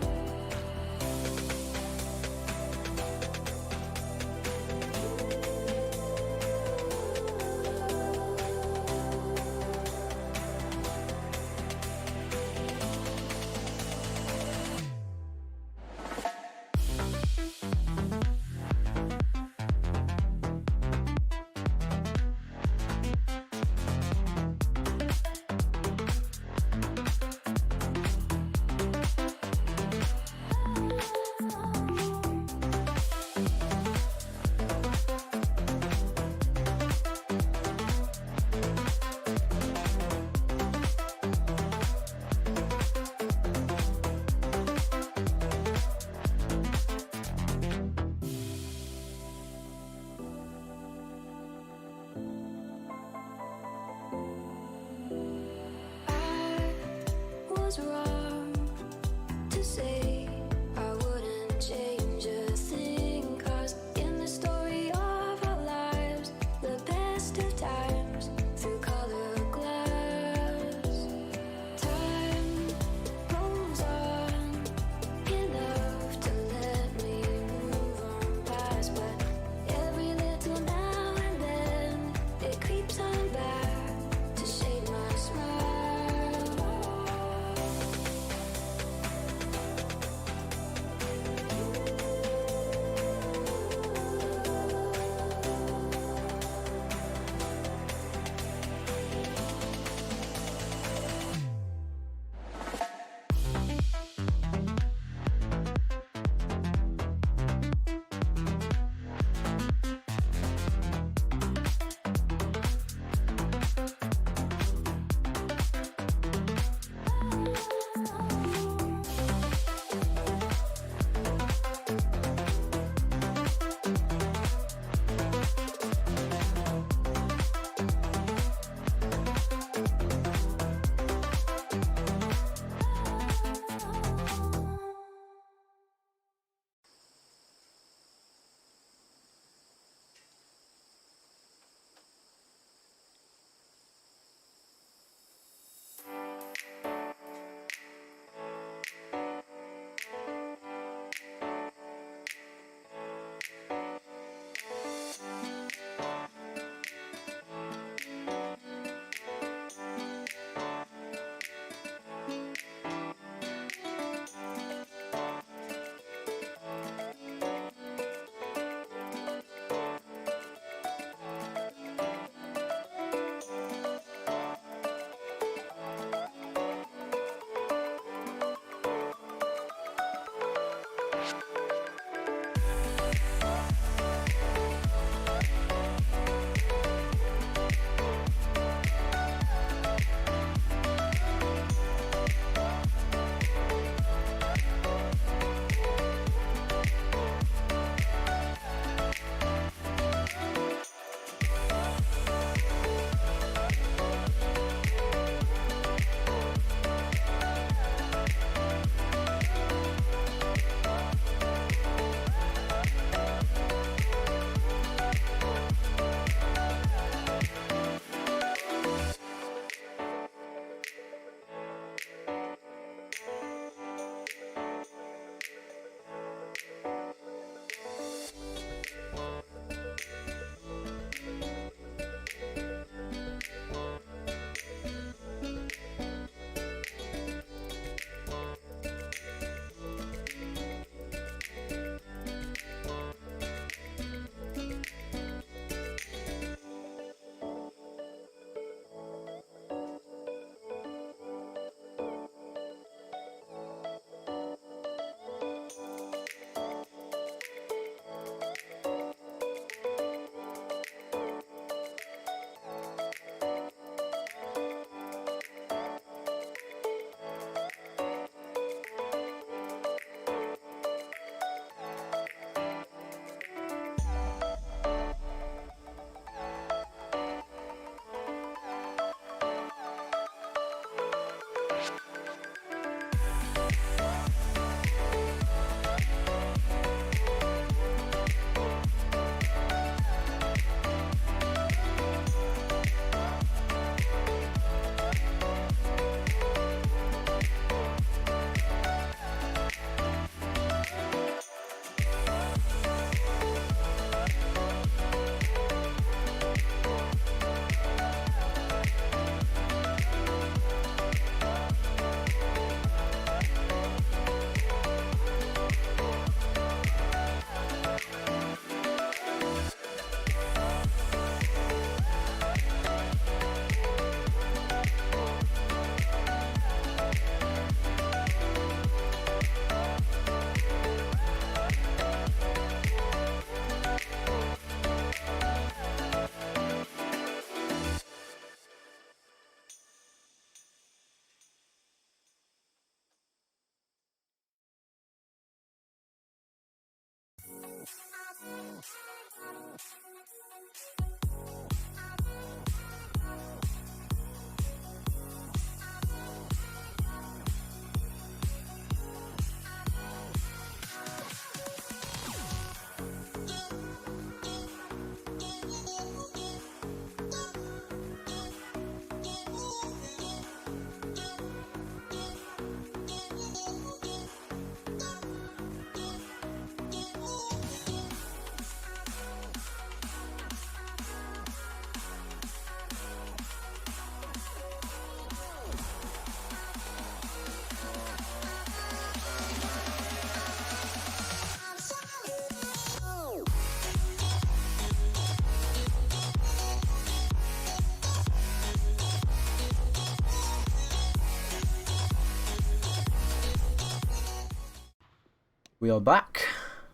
We are back.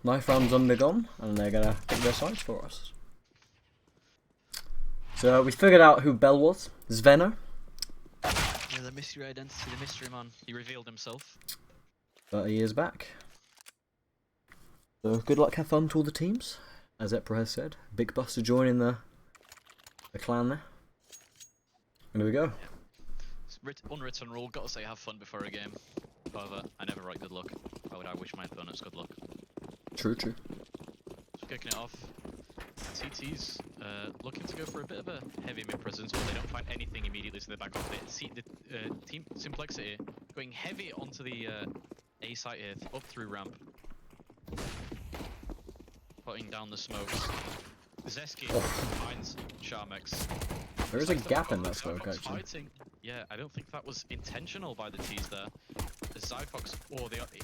Knife round's undergone, and they're gonna pick their sides for us. So we figured out who Bell was. Zveno. Yeah, the mystery identity, the mystery man. He revealed himself. But he is back. So good luck, have fun to all the teams. As Epra has said. Big Buster joining the clan there. And here we go. Yeah. Unwritten rule, gotta say have fun before a game. However, I never write good luck. Why would I wish my opponents good luck? True, true. Just kicking it off. CT's looking to go for a bit of a heavy mid-presence, but they don't find anything immediately, so they back off it. See the team Simplexy going heavy onto the A site here, up through ramp. Putting down the smokes. Zeski finds Charmex. There is a gap in that smoke, actually. Fighting. Yeah, I don't think that was intentional by the T's there. The Zyfox,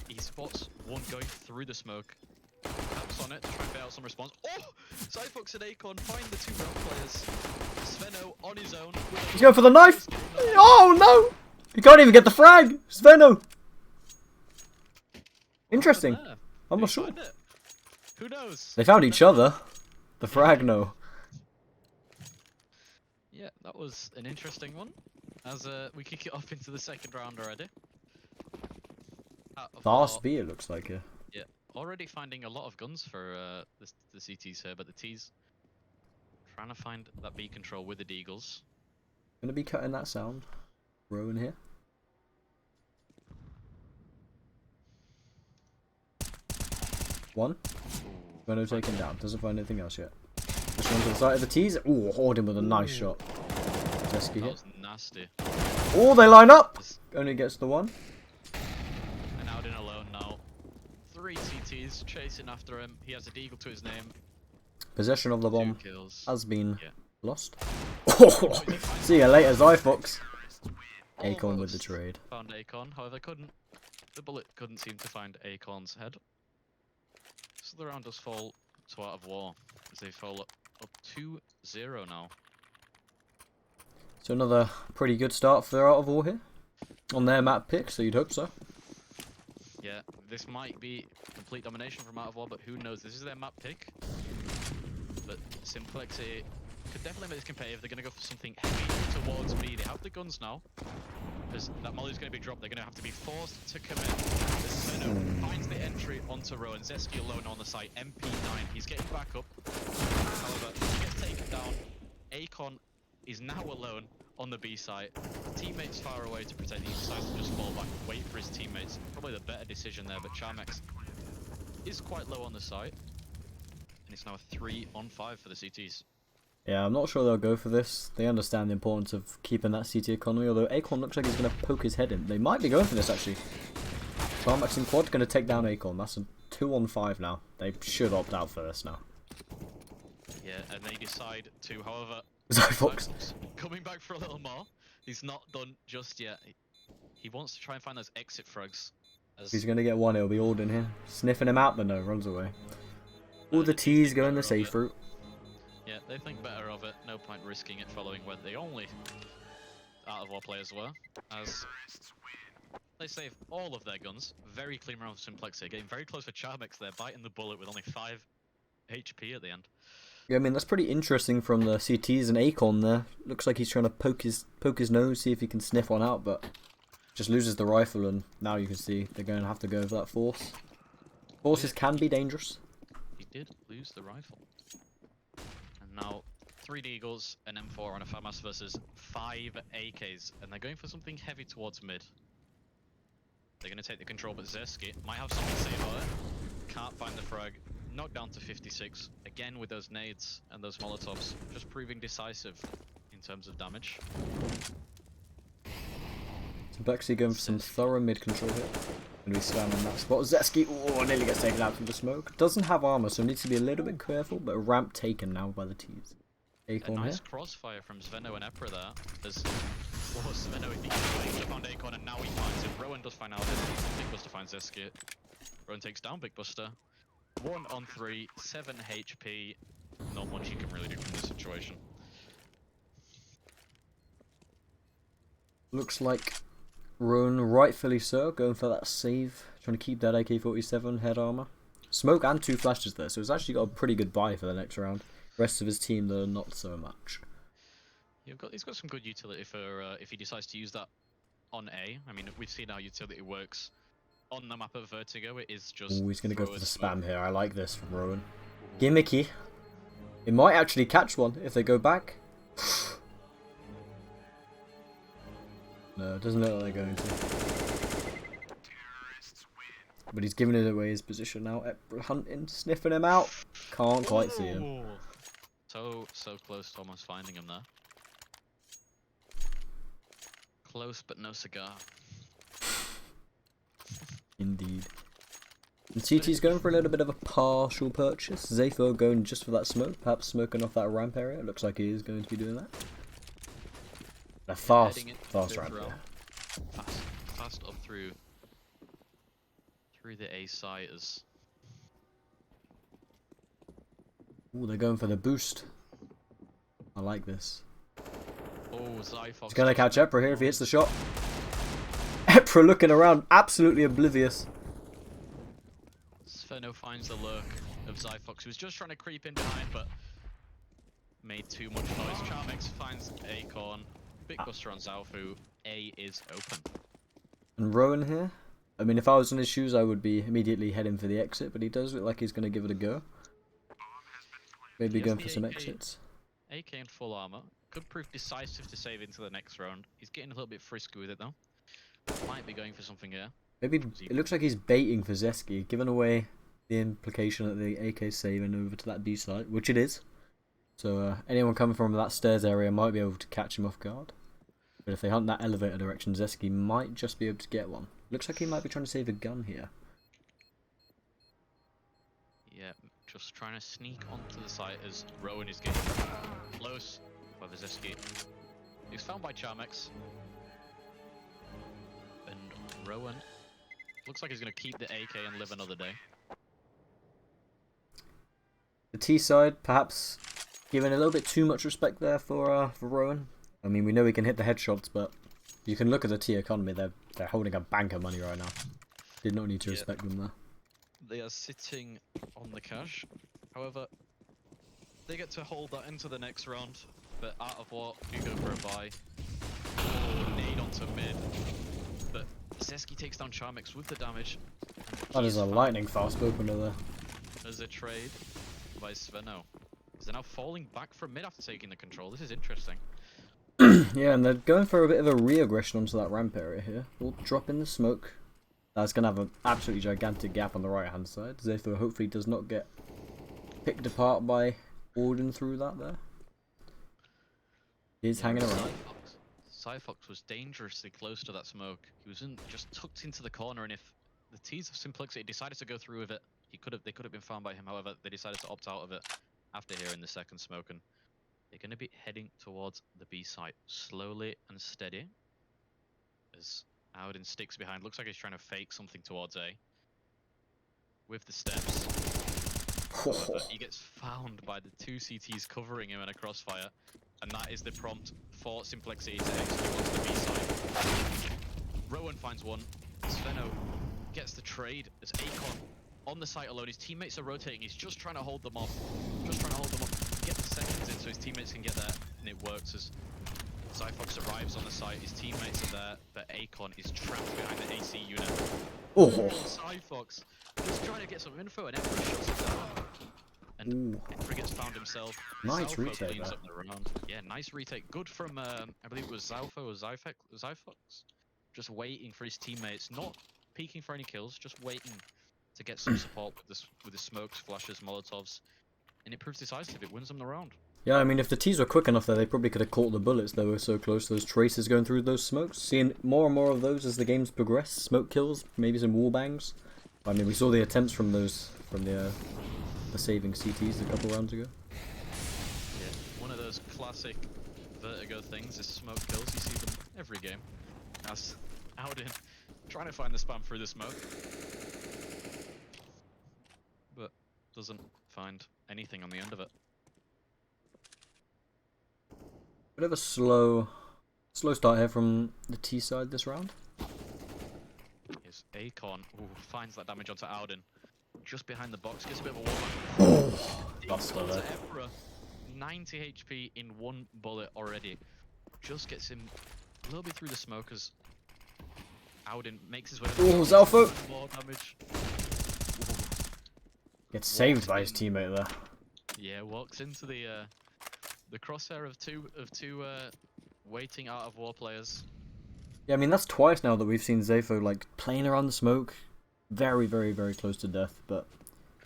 he spots one going through the smoke. Taps on it to try and get out some response. Oh! Zyfox and Akon find the two round players. Sveno on his own. He's going for the knife! Oh no! He can't even get the frag! Sveno! Interesting. I'm not sure. Who knows? They found each other. The frag, no. Yeah, that was an interesting one. As we kick it off into the second round already. Fast B, it looks like, yeah. Yeah, already finding a lot of guns for the CTs here, but the T's trying to find that B control with the Deagles. Gonna be cutting that sound. Rowan here. One. Sveno taken down. Doesn't find anything else yet. This one's to the side of the T's. Ooh, hold him with a nice shot. Zeski That here. was nasty. Oh, they line up! Only gets the one. And out in alone now. 3 CTs chasing after him. He has a Deagle to his name. Possession of the 2 bomb kills. has been Yeah. lost. See ya later, Zyfox. Akon with the Almost trade. Found Akon, however, the bullet couldn't seem to find Akon's head. So the round does fall to Art of War, as they fall up 2-0 now. So another pretty good start for their Art of War here. On their map pick, so you'd hope so. Yeah, this might be complete domination from Art of War, but who knows? This is their map pick. But Simplexy could definitely make this competitive. They're going to go for something heavy towards B. They have the guns now. Because that molly's going to be dropped. They're going to have to be forced to commit. Zveno finds the entry onto Rowan. Zeski alone on the site. MP9. He's getting back up. However, he gets taken down. Akon is now alone on the B site. Teammates far away to protect. He decides to just fall back, wait for his teammates. Probably the better decision there, but Charmex is quite low on the site. And it's now a 3-on-5 for the CTs. Yeah, I'm not sure they'll go for this. They understand the importance of keeping that CT economy, although Akon looks like he's going to poke his head in. They might be going for this, actually. Charmex in quad going to take down Akon. That's a 2-on-5 now. They should opt out first now. Yeah, and they decide to, however... Zyfox. Coming back for a little more. He's not done just yet. He wants to try and find those exit frags. He's going to get one, it'll be Alden here. Sniffing him out, but no, runs away. All the T's going the safe route. Yeah, they think better of it. No point risking it following where the only Art of War players were. As they save all of their guns. Very clean round for Simplexy. Getting very close for Charmex there, biting the bullet with only 5 HP at the end. Yeah, I mean, that's pretty interesting from the CTs and Akon there. Looks like he's trying to poke his nose, see if he can sniff one out, but just loses the rifle, and now you can see they're going to have to go for that force. Forces can be dangerous. He did lose the rifle. And now 3 Deagles, an M4 on a FAMAS versus 5 AKs, and they're going for something heavy towards mid. They're going to take the control, but Zeski might have something to say about it. Can't find the frag. Knocked down to 56. Again with those nades and those molotovs, just proving decisive in terms of damage. Simplexy going for some thorough mid control here. And we stand on that spot. Zeski, oh, nearly gets taken out from the smoke. Doesn't have armor, so needs to be a little bit careful, but ramp taken now by the T's. Akon A nice here. crossfire from Zveno and Epra there. There's Zveno in the he found Akon and now he finds it. Rowan does find out Big Buster finds Zeski. Rowan takes down Big Buster. 1-on-3, 7 HP. Not much you can really do from this situation. Looks like Rowan, rightfully so, going for that save, trying to keep that AK-47 head armor. Smoke and 2 flashes there, so he's actually got a pretty good buy for the next round. Rest of his team, though, not so much. He's got some good utility for if he decides to use that on A. I mean, we've seen how utility works on the map of Vertigo. It is just. Ooh, he's going to go for the smoke. spam here. I like this from Rowan. Gimmicky. It might actually catch one if they go back. No, it doesn't look like they're going to. But he's giving it away his position now. Hunting, sniffing him out. Can't quite see him. Ooh. So close to almost finding him there. Close, but no cigar. Indeed. And CT's going for a little bit of a partial purchase. Zephyr going just for that smoke, perhaps smoking off that ramp area. It looks like he is going to be doing that. A fast ramp there. Fast up through the A siters. Ooh, they're going for the boost. I like this. Oh, Zyfox. He's gonna catch Epra here if he hits the shot. Epra looking around, absolutely oblivious. Sfeno finds the lurk of Zyfox, who was just trying to creep in behind, but made too much noise. Charmix finds Acorn. Big buster on Zalfu. A is open. And Rowan here. I mean, if I was in his shoes, I would be immediately heading for the exit, but he does look like he's going to give it a go. Maybe going for some exits. AK in full armor. Could prove decisive to save into the next round. He's getting a little bit frisky with it, though. Might be going for something here. Maybe it looks like he's baiting for Zeski, giving away the implication that the AK's saving over to that B site, which it is. So anyone coming from that stairs area might be able to catch him off guard. But if they hunt that elevator direction, Zeski might just be able to get one. Looks like he might be trying to save a gun here. Yeah, just trying to sneak onto the site as Rowan is getting close by Zeski. He's found by Charmex. And Rowan looks like he's going to keep the AK and live another day. The T side, perhaps giving a little bit too much respect there for Rowan. I mean, we know he can hit the headshots, but you can look at the T economy. They're holding a bank of money right now. Did not need to respect them there. They are sitting on the cash. However, they get to hold that into the next round. But out of what? You go for a buy. Oh, nade onto mid. But Zeski takes down Charmix with the damage. That is a lightning fast opener there. There's a trade by Sveno. They're now falling back from mid after taking the control. This is interesting. Yeah, and they're going for a bit of a re-aggression onto that ramp area here. We'll drop in the smoke. That's going to have an absolutely gigantic gap on the right hand side. Zephyr hopefully does not get picked apart by Auden through that there. He's hanging around. Cyfox was dangerously close to that smoke. He was just tucked into the corner, and if the T's of Simplexy decided to go through with it, they could have been found by him. However, they decided to opt out of it after hearing the second smoke, and they're going to be heading towards the B site slowly and steady. As Auden sticks behind, looks like he's trying to fake something towards A. With the steps. However, he gets found by the two CTs covering him in a crossfire, and that is the prompt for Simplexy to execute onto the B side. Rowan finds one. Sveno gets the trade as Acorn on the site alone. His teammates are rotating. He's just trying to hold them off. Get the seconds in so his teammates can get there, and it works as Zyfox arrives on the site. His teammates are there, but Acorn is trapped behind the AC unit. Oh, Zyfox just trying to get some info, and Emperor shuts it down. And Emperor gets found himself. Nice Zalfo retake cleans there. up the round. Yeah, nice retake. Good from, I believe it was Zalfo or Zyfox. Just waiting for his teammates, not peeking for any kills, just waiting to get some support with the smokes, flashes, molotovs. And it proves decisive. It wins them the round. Yeah, I mean, if the T's were quick enough there, they probably could have caught the bullets. They were so close. Those traces going through those smokes. Seeing more and more of those as the games progress. Smoke kills, maybe some wall bangs. I mean, we saw the attempts from the saving CTs a couple rounds ago. Yeah, one of those classic Vertigo things is smoke kills. You see them every game. As Auden trying to find the spam through the smoke, but doesn't find anything on the end of it. Bit of a slow start here from the T side this round. Acorn finds that damage onto Auden. Just behind the box, gets a bit of a wall. Oh, Buster there. Emperor, 90 HP in one bullet already. Just gets him a little bit through the smoke as Auden makes his way. Oh, Zalfo! More damage. Gets saved by his teammate there. Yeah, walks into the crosshair of two waiting out of war players. Yeah, I mean, that's twice now that we've seen Zafo, like, playing around the smoke. Very, very, very close to death, but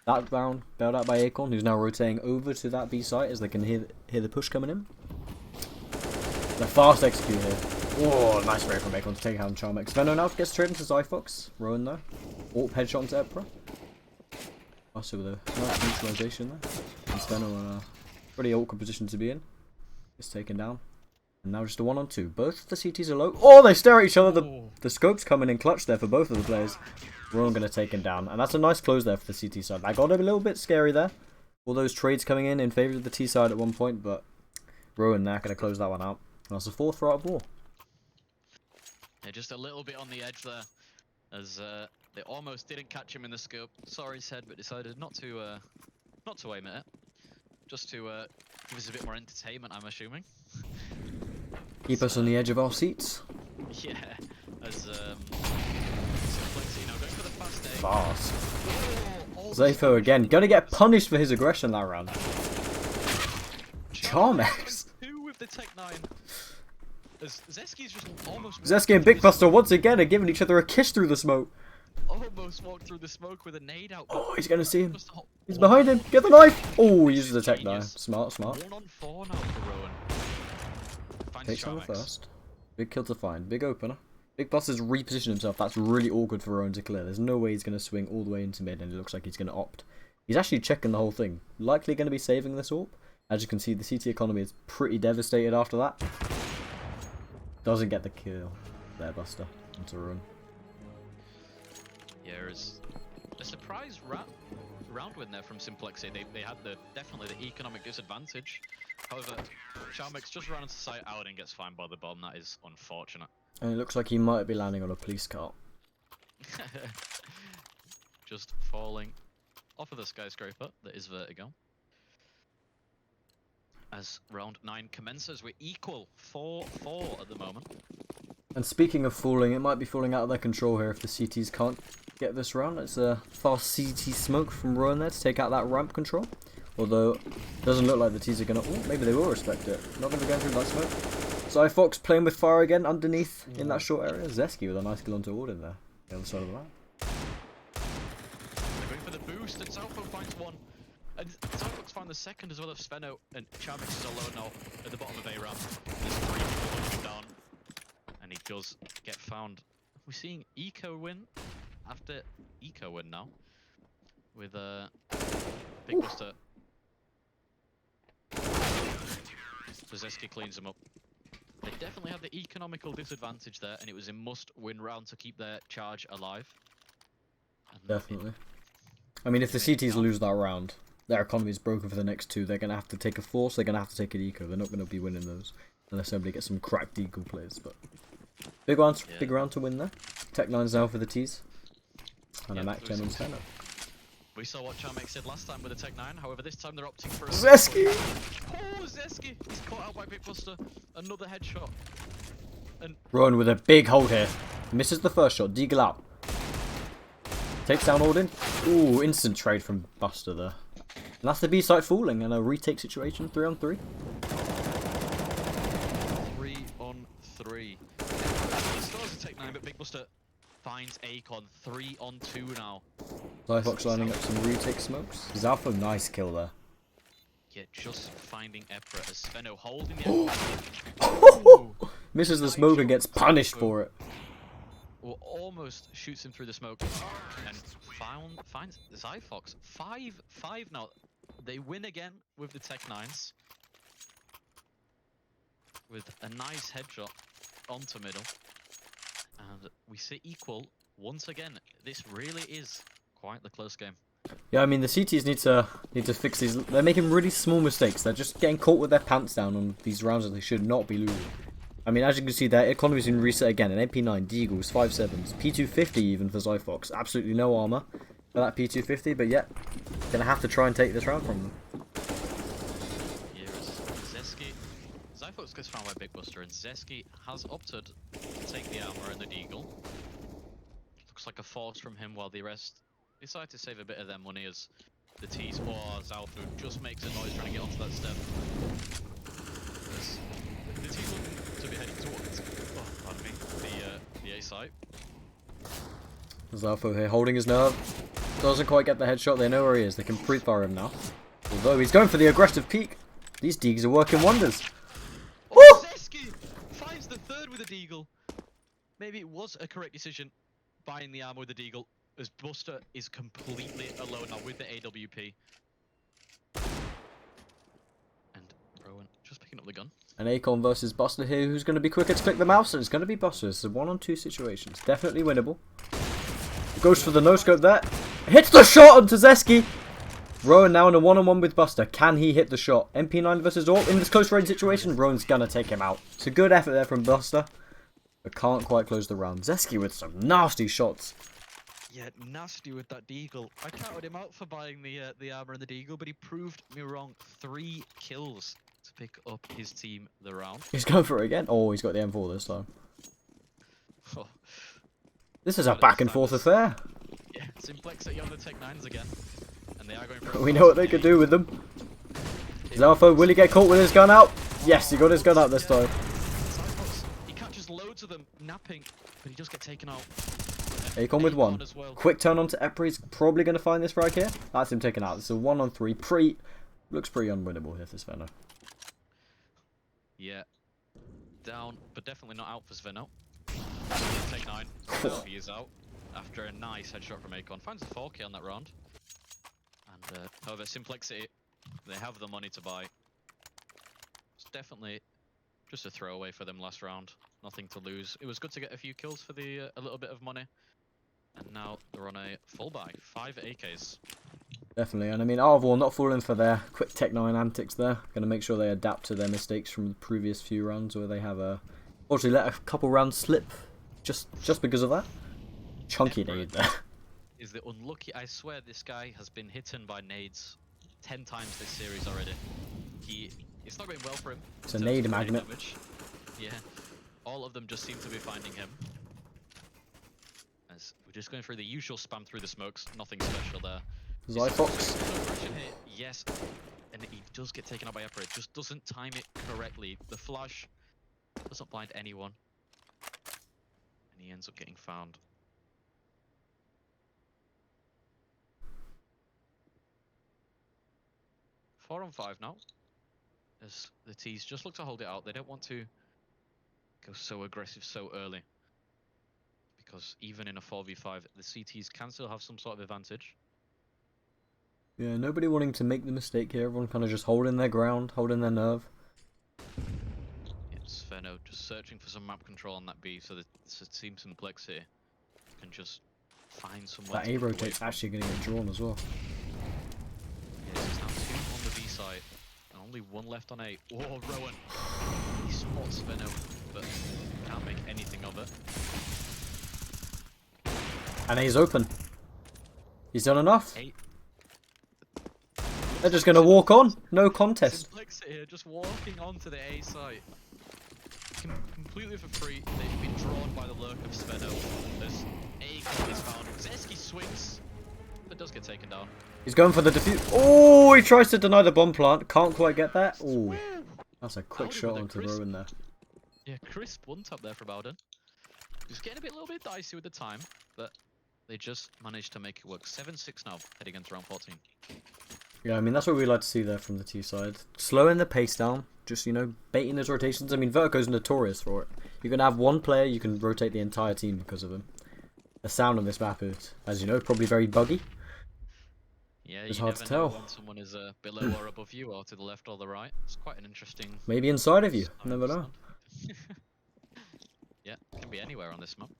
that round bailed out by Acorn, who's now rotating over to that B site as they can hear the push coming in. They're fast execute here. Oh, nice spray from Acorn to take out Charmex. Venno now gets straight into Zyfox. Rowan though. Orp headshot into Emperor. Also with a nice neutralization there. And Venno in a pretty awkward position to be in. Gets taken down. And now just a 1-on-2. Both of the CTs are low. Oh, they stare at each other. The scope's coming in clutch there for both of the players. Rowan going to take him down. And that's a nice close there for the CT side. That got a little bit scary there. All those trades coming in favour of the T side at one point. But Rowan there going to close that one out. And that's the 4th throw out of war. Yeah, just a little bit on the edge there. As they almost didn't catch him in the scope. Saw his head but decided not to aim at it. Just to give us a bit more entertainment, I'm assuming. Keep us on the edge of our seats. Yeah, as Simplexy now goes for the fast aim. Fast. Oh, Zafo again, gonna get punished for his aggression that round. Charmex. Who with the Tech 9? As Zeski's just almost. Zeski and Big Buster once again are giving each other a kiss through the smoke. Almost walked through the smoke with a nade out. Oh, he's gonna see him. He's behind him. Get the knife. Oh, he uses the Tech 9. Smart, smart. 1-on-4 now for Rowan. Takes on the first. Big kill to find. Big opener. Big Buster's repositioned himself. That's really awkward for Rowan to clear. There's no way he's going to swing all the way into mid, and it looks like he's going to opt. He's actually checking the whole thing. Likely going to be saving this AWP. As you can see, the CT economy is pretty devastated after that. Doesn't get the kill. There, Buster. Onto Rowan. Yeah, it's a surprise round win there from Simplexy. They had definitely the economic disadvantage. However, Charmex just ran into sight out and gets fined by the bomb. That is unfortunate. And it looks like he might be landing on a police car. Just falling off of the skyscraper that is vertical. As round 9 commences, we're equal 4-4 at the moment. And speaking of falling, it might be falling out of their control here if the CTs can't get this round. It's a fast CT smoke from Rowan there to take out that ramp control. Although, it doesn't look like the T's are going to... Oh, maybe they will respect it. Not going to be going through that smoke. Zyfox playing with fire again underneath in that short area. Zeski with a nice kill onto Auden there. The other side of the map. They're going for the boost and Zalfo finds one. And Zalfox found the second as well of Svenno. And Charmex is alone now at the bottom of A ramp. There's 3 people down. And he does get found. We're seeing Eco win after Eco win now. With Big Buster. Zeski cleans him up. They definitely had the economical disadvantage there, and it was a must-win round to keep their charge alive. And Definitely. I mean, if the CTs lose that round, their economy is broken for the next 2. They're going to have to take a force, they're going to have to take an eco. They're not going to be winning those unless somebody gets some cracked eagle plays. But big round to win there. Tech 9's now for the T's. And a Mac 10 on Svenno. We saw what Charmex did last time with the Tech 9, however this time they're opting for a... Zeski! Oh, Zeski! He's caught out by Big Buster. Another headshot. And Rowan with a big hold here. Misses the first shot. Deagle out. Takes down Auden. Ooh, instant trade from Buster there. And that's the B site falling and a retake situation. 3-on-3. 3-on-3. Still has a Tech 9, but Big Buster finds Acon. 3-on-2 now. Zyfox lining up some retake smokes. Zalfo, nice kill there. Yeah, just finding Emperor as Svenno holding the Misses the smoke and gets punished for it. Well, almost shoots him through the smoke and finds Zyfox. 5-5 now. They win again with the Tech 9s. With a nice headshot onto middle. And we sit equal once again. This really is quite the close game. Yeah, I mean the CTs need to fix these. They're making really small mistakes. They're just getting caught with their pants down on these rounds that they should not be losing. I mean, as you can see there, economy's been reset again. An MP9, Deagles, 5.7s, P250 even for Zyfox. Absolutely no armor for that P250, but yet, gonna have to try and take this round from them. Here is Zeski. Zyfox gets found by Big Buster, and Zeski has opted to take the armor and the deagle. Looks like a force from him, while the rest decide to save a bit of their money as the T's or Zalfu just makes a noise trying to get onto that step. The T's look to be heading towards, pardon me, the A site. Zalfo here holding his nerve. Doesn't quite get the headshot. They know where he is. They can pre-fire him now. Although he's going for the aggressive peek. These deags are working wonders. Oh, Zeski finds the third with a deagle. Maybe it was a correct decision buying the armor with the deagle, as Buster is completely alone now with the AWP. And Rowan just picking up the gun. An Akon versus Buster here. Who's going to be quicker to click the mouse? And it's going to be Buster. It's a 1-on-2 situation. It's definitely winnable. Goes for the no-scope there. Hits the shot onto Zeski. Rowan now in a 1-on-1 with Buster. Can he hit the shot? MP9 versus Orc. In this close range situation, Rowan's going to take him out. It's a good effort there from Buster, but can't quite close the round. Zeski with some nasty shots. Yeah, nasty with that deagle. I counted him out for buying the armor and the deagle, but he proved me wrong. 3 kills to pick up his team the round. He's going for it again. Oh, he's got the M4 this time. Oh, This is a back and forth affair. yeah, Simplexy on the Tech 9s again. And they are going for We know what they could do with them. Zalfo, will he get caught with his gun out? Yes, he got his gun out this time. He catches loads of them napping, but he does get taken out. Akon with one. As well. Quick turn onto Epri. He's probably going to find this frag here. That's him taken out. It's a 1-on-3. Looks pretty unwinnable here for Sveno. Yeah. Down, but definitely not out for Sveno. Take 9. Oh, he is out after a nice headshot from Akon. Finds a 4K on that round. And however, Simplexy, they have the money to buy. It's definitely just a throwaway for them last round. Nothing to lose. It was good to get a few kills for the a little bit of money. And now they're on a full buy. 5 AKs. Definitely. And I mean, Art of War not falling for their quick Tech 9 antics there. Going to make sure they adapt to their mistakes from the previous few rounds where they have unfortunately let a couple rounds slip just because of that. Chunky nade there. Is the unlucky? I swear this guy has been hitten by nades 10 times this series already. It's not going well for him. It's a nade magnet. Damage. Yeah, all of them just seem to be finding him. As we're just going through the usual spam through the smokes. Nothing special there. Zyfox. Yes, and he does get taken out by Epri. It just doesn't time it correctly. The flash doesn't blind anyone, and he ends up getting found. Four on 5 now, as the T's just look to hold it out. They don't want to go so aggressive so early, because even in a 4v5, the CTs can still have some sort of advantage. Yeah, nobody wanting to make the mistake here. Everyone kind of just holding their ground, holding their nerve. It's Sveno just searching for some map control on that B, so that Team Simplexy can just find somewhere. That A rotate's actually going to get drawn as well. Yeah, there's now 2 on the B side, and only 1 left on A. Oh, Rowan! He spots Sveno, but can't make anything of it. And A's open. He's done enough. A They're just going to walk on. No contest. Simplexy here, just walking onto the A site. Completely for free. They've been drawn by the lurk of Sveno. As A is found. Zeski swings, but does get taken down. He's going for the defuse. Oh, he tries to deny the bomb plant. Can't quite get that. Oh, that's a quick Bowden shot with a onto crisp. Rowan there. Yeah, crisp one tap there for Bowden. Just getting a little bit dicey with the time, but they just managed to make it work. 7-6 now, heading into round 14. Yeah, I mean, that's what we like to see there from the T side. Slowing the pace down, just, you know, baiting those rotations. I mean, Vertigo's notorious for it. You can have one player, you can rotate the entire team because of him. The sound on this map is, as you know, probably very buggy. Yeah, It's you hard never to know tell. when someone is below or above you, or to the left or the right. It's quite an interesting... Maybe inside of you, never know. Yeah, it can be anywhere on this map.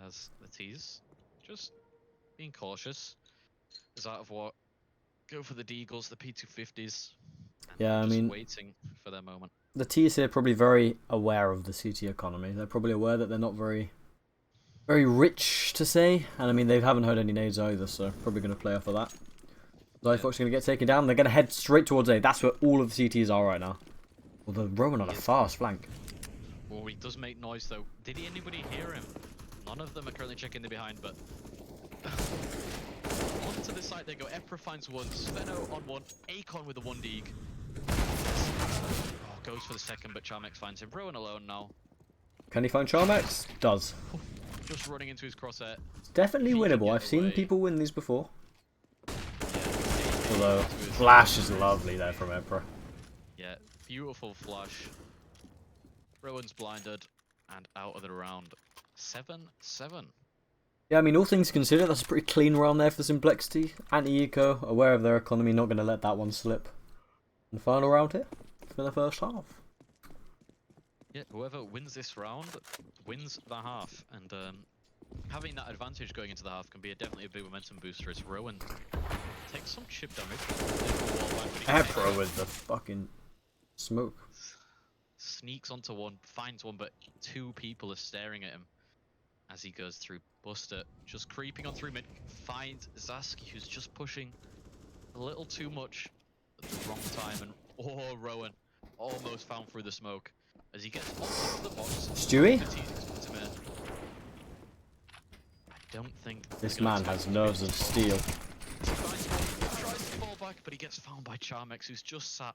As the T's just being cautious. Is out of what? Go for the Deagles, the P250s. And Yeah, I just mean- waiting for their moment. the T's here are probably very aware of the CT economy. They're probably aware that they're not very rich to say, and I mean they haven't heard any nades either, so probably going to play off of that. Zyfox going to get taken down. They're going to head straight towards A. That's where all of the CTs are right now. Well, they're Rowan on a fast flank. Oh, he does make noise though. Did anybody hear him? None of them are currently checking the behind, but onto the side they go. Epra finds one. Sveno on one. Akon with a 1 dig. Oh, goes for the second, but Charmex finds him. Rowan alone now. Can he find Charmex? Does. Just running into his crosshair. It's definitely He can winnable. get I've seen away. people win these before. Yeah, Although, into his- Flash is lovely there from Epra. Yeah, beautiful flash. Rowan's blinded and out of the round. 7-7. Yeah, I mean, all things considered, that's a pretty clean round there for Simplexy. Anti-Eco, aware of their economy, not going to let that one slip. And the final round here for the first half. Yeah, whoever wins this round wins the half, and having that advantage going into the half can be definitely a big momentum booster as Rowan takes some chip damage. Epra with the fucking smoke. Sneaks onto one, finds one, but 2 people are staring at him as he goes through. Buster just creeping on through mid, finds Zaski, who's just pushing a little too much at the wrong time, and Rowan almost found through the smoke as he gets onto the box. Stewie? I don't think This man has nerves of steel. He tries to fall back, but he gets found by Charmex, who's just sat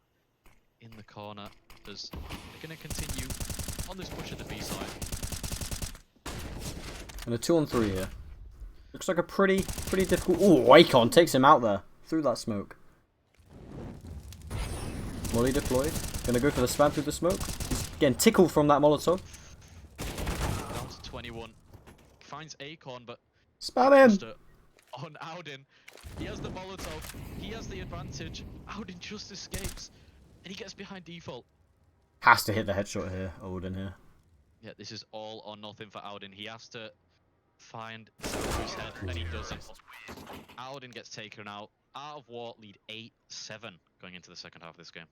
in the corner. As they're going to continue on this push at the B side. And a 2-on-3 here. Looks like a pretty difficult. Oh, Akon takes him out there through that smoke. Molly deployed. Gonna go for the spam through the smoke. He's getting tickled from that Molotov. Down to 21. Finds Akon, but Spam him! Buster on Audin. He has the Molotov. He has the advantage. Audin just escapes, and he gets behind default. Has to hit the headshot here. Odin here. Yeah, this is all or nothing for Audin. He has to find Samu's head, and he doesn't. Audin gets taken out. Out of War lead 8-7 going into the second half of this game.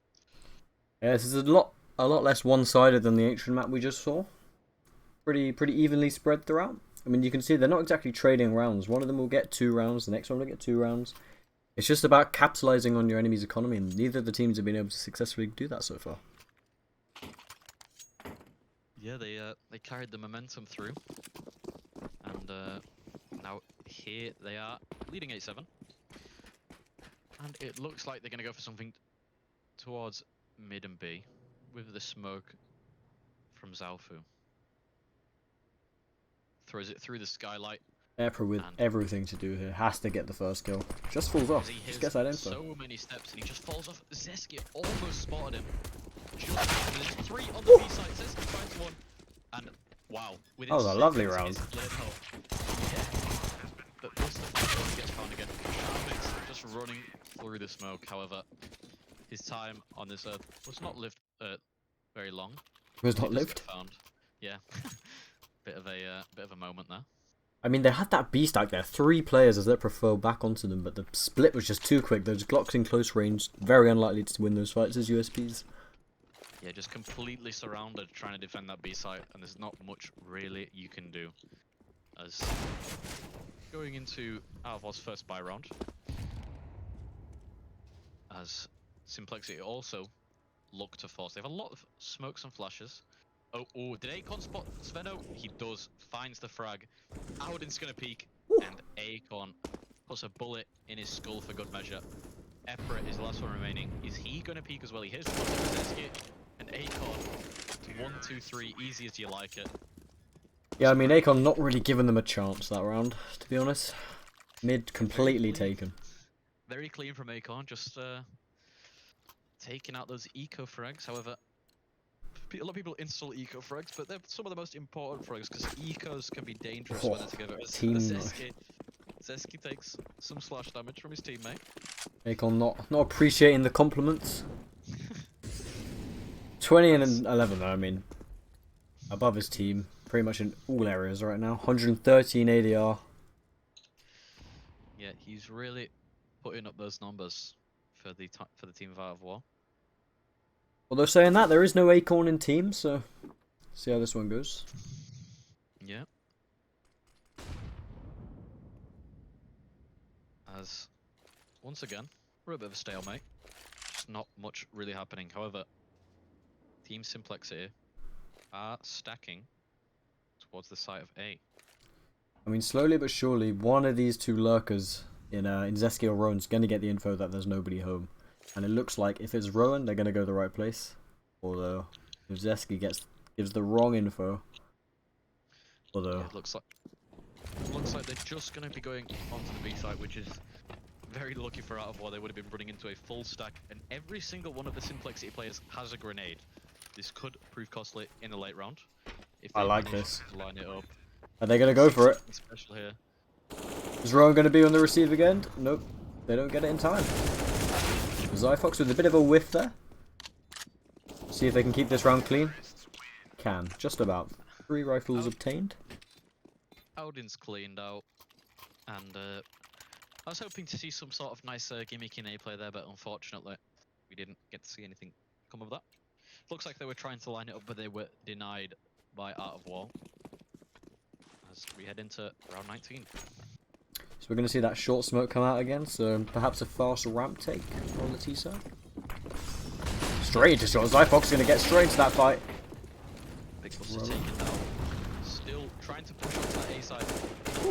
Yeah, this is a lot less one-sided than the ancient map we just saw. Pretty evenly spread throughout. I mean, you can see they're not exactly trading rounds. One of them will get 2 rounds, the next one will get 2 rounds. It's just about capitalizing on your enemy's economy, and neither of the teams have been able to successfully do that so far. Yeah, they carried the momentum through, and now here they are leading 8-7, and it looks like they're going to go for something towards mid and B with the smoke from Zalfu. Throws it through the skylight. Epra with everything to do here. Has to get the first kill. Just falls off. He Just gets that info. so many steps and he just falls off. Zeski almost spotted him. Just, there's 3 on the B side. Zeski finds one. And wow. That was a lovely round. Yeah. But Buster gets found again. Charmex just running through the smoke. However, his time on this earth was not lived very long. Was not He just lived? got found. Yeah. bit of a moment there. I mean, they had that B stack there. 3 players as Epra fell back onto them, but the split was just too quick. Those Glocks in close range, very unlikely to win those fights as USPs. Yeah, just completely surrounded trying to defend that B site, and there's not much really you can do. As going into Alvar's first buy round, as Simplexy also look to force. They have a lot of smokes and flashes. Oh, did Akon spot Sveno? He does. Finds the frag. Audin's gonna peek, and Akon puts a bullet in his skull for good measure. Epra is the last one remaining. Is he gonna peek as well? He hits the Zeski, and Akon. 1, 2, 3, easy as you like it. Yeah, I mean, Akon not really giving them a chance that round, to be honest. Mid completely taken. Very clean from Akon, just taking out those eco frags. However, a lot of people install eco frags, but they're some of the most important frags because ecos can be dangerous when they're together. Team Zeski takes some slash damage from his teammate. Akon not appreciating the compliments. 20 and 11 though, I mean, above his team pretty much in all areas right now. 113 ADR. Yeah, he's really putting up those numbers for the team of Art of War. Although saying that, there is no Acorn in team, so see how this one goes. Yeah. As once again, we're a bit of a stalemate. Just not much really happening. However, Team Simplexy are stacking towards the site of A. I mean, slowly but surely, one of these two lurkers in Zeski or Rowan's going to get the info that there's nobody home. And it looks like if it's Rowan, they're going to go the right place. Although, if Zeski gives the wrong info, although... Yeah, it looks like they're just going to be going onto the B site, which is very lucky for Out of War. They would have been running into a full stack, and every single one of the Simplexity players has a grenade. This could prove costly in the late round. If I they like manage this. to line it up. Are they going to go for it? Special here. Is Rowan going to be on the receive again? Nope. They don't get it in time. Zyfox with a bit of a whiff there. See if they can keep this round clean. Can. Just about. 3 rifles obtained. Odin's cleaned out. And I was hoping to see some sort of nice gimmicky A play there, but unfortunately we didn't get to see anything come of that. Looks like they were trying to line it up, but they were denied by Art of War. As we head into round 19. So we're going to see that short smoke come out again, so perhaps a fast ramp take on the T side. Straight into short. Zyfox is going to get straight into that fight. Big Buster taken down. Still trying to push onto that A side.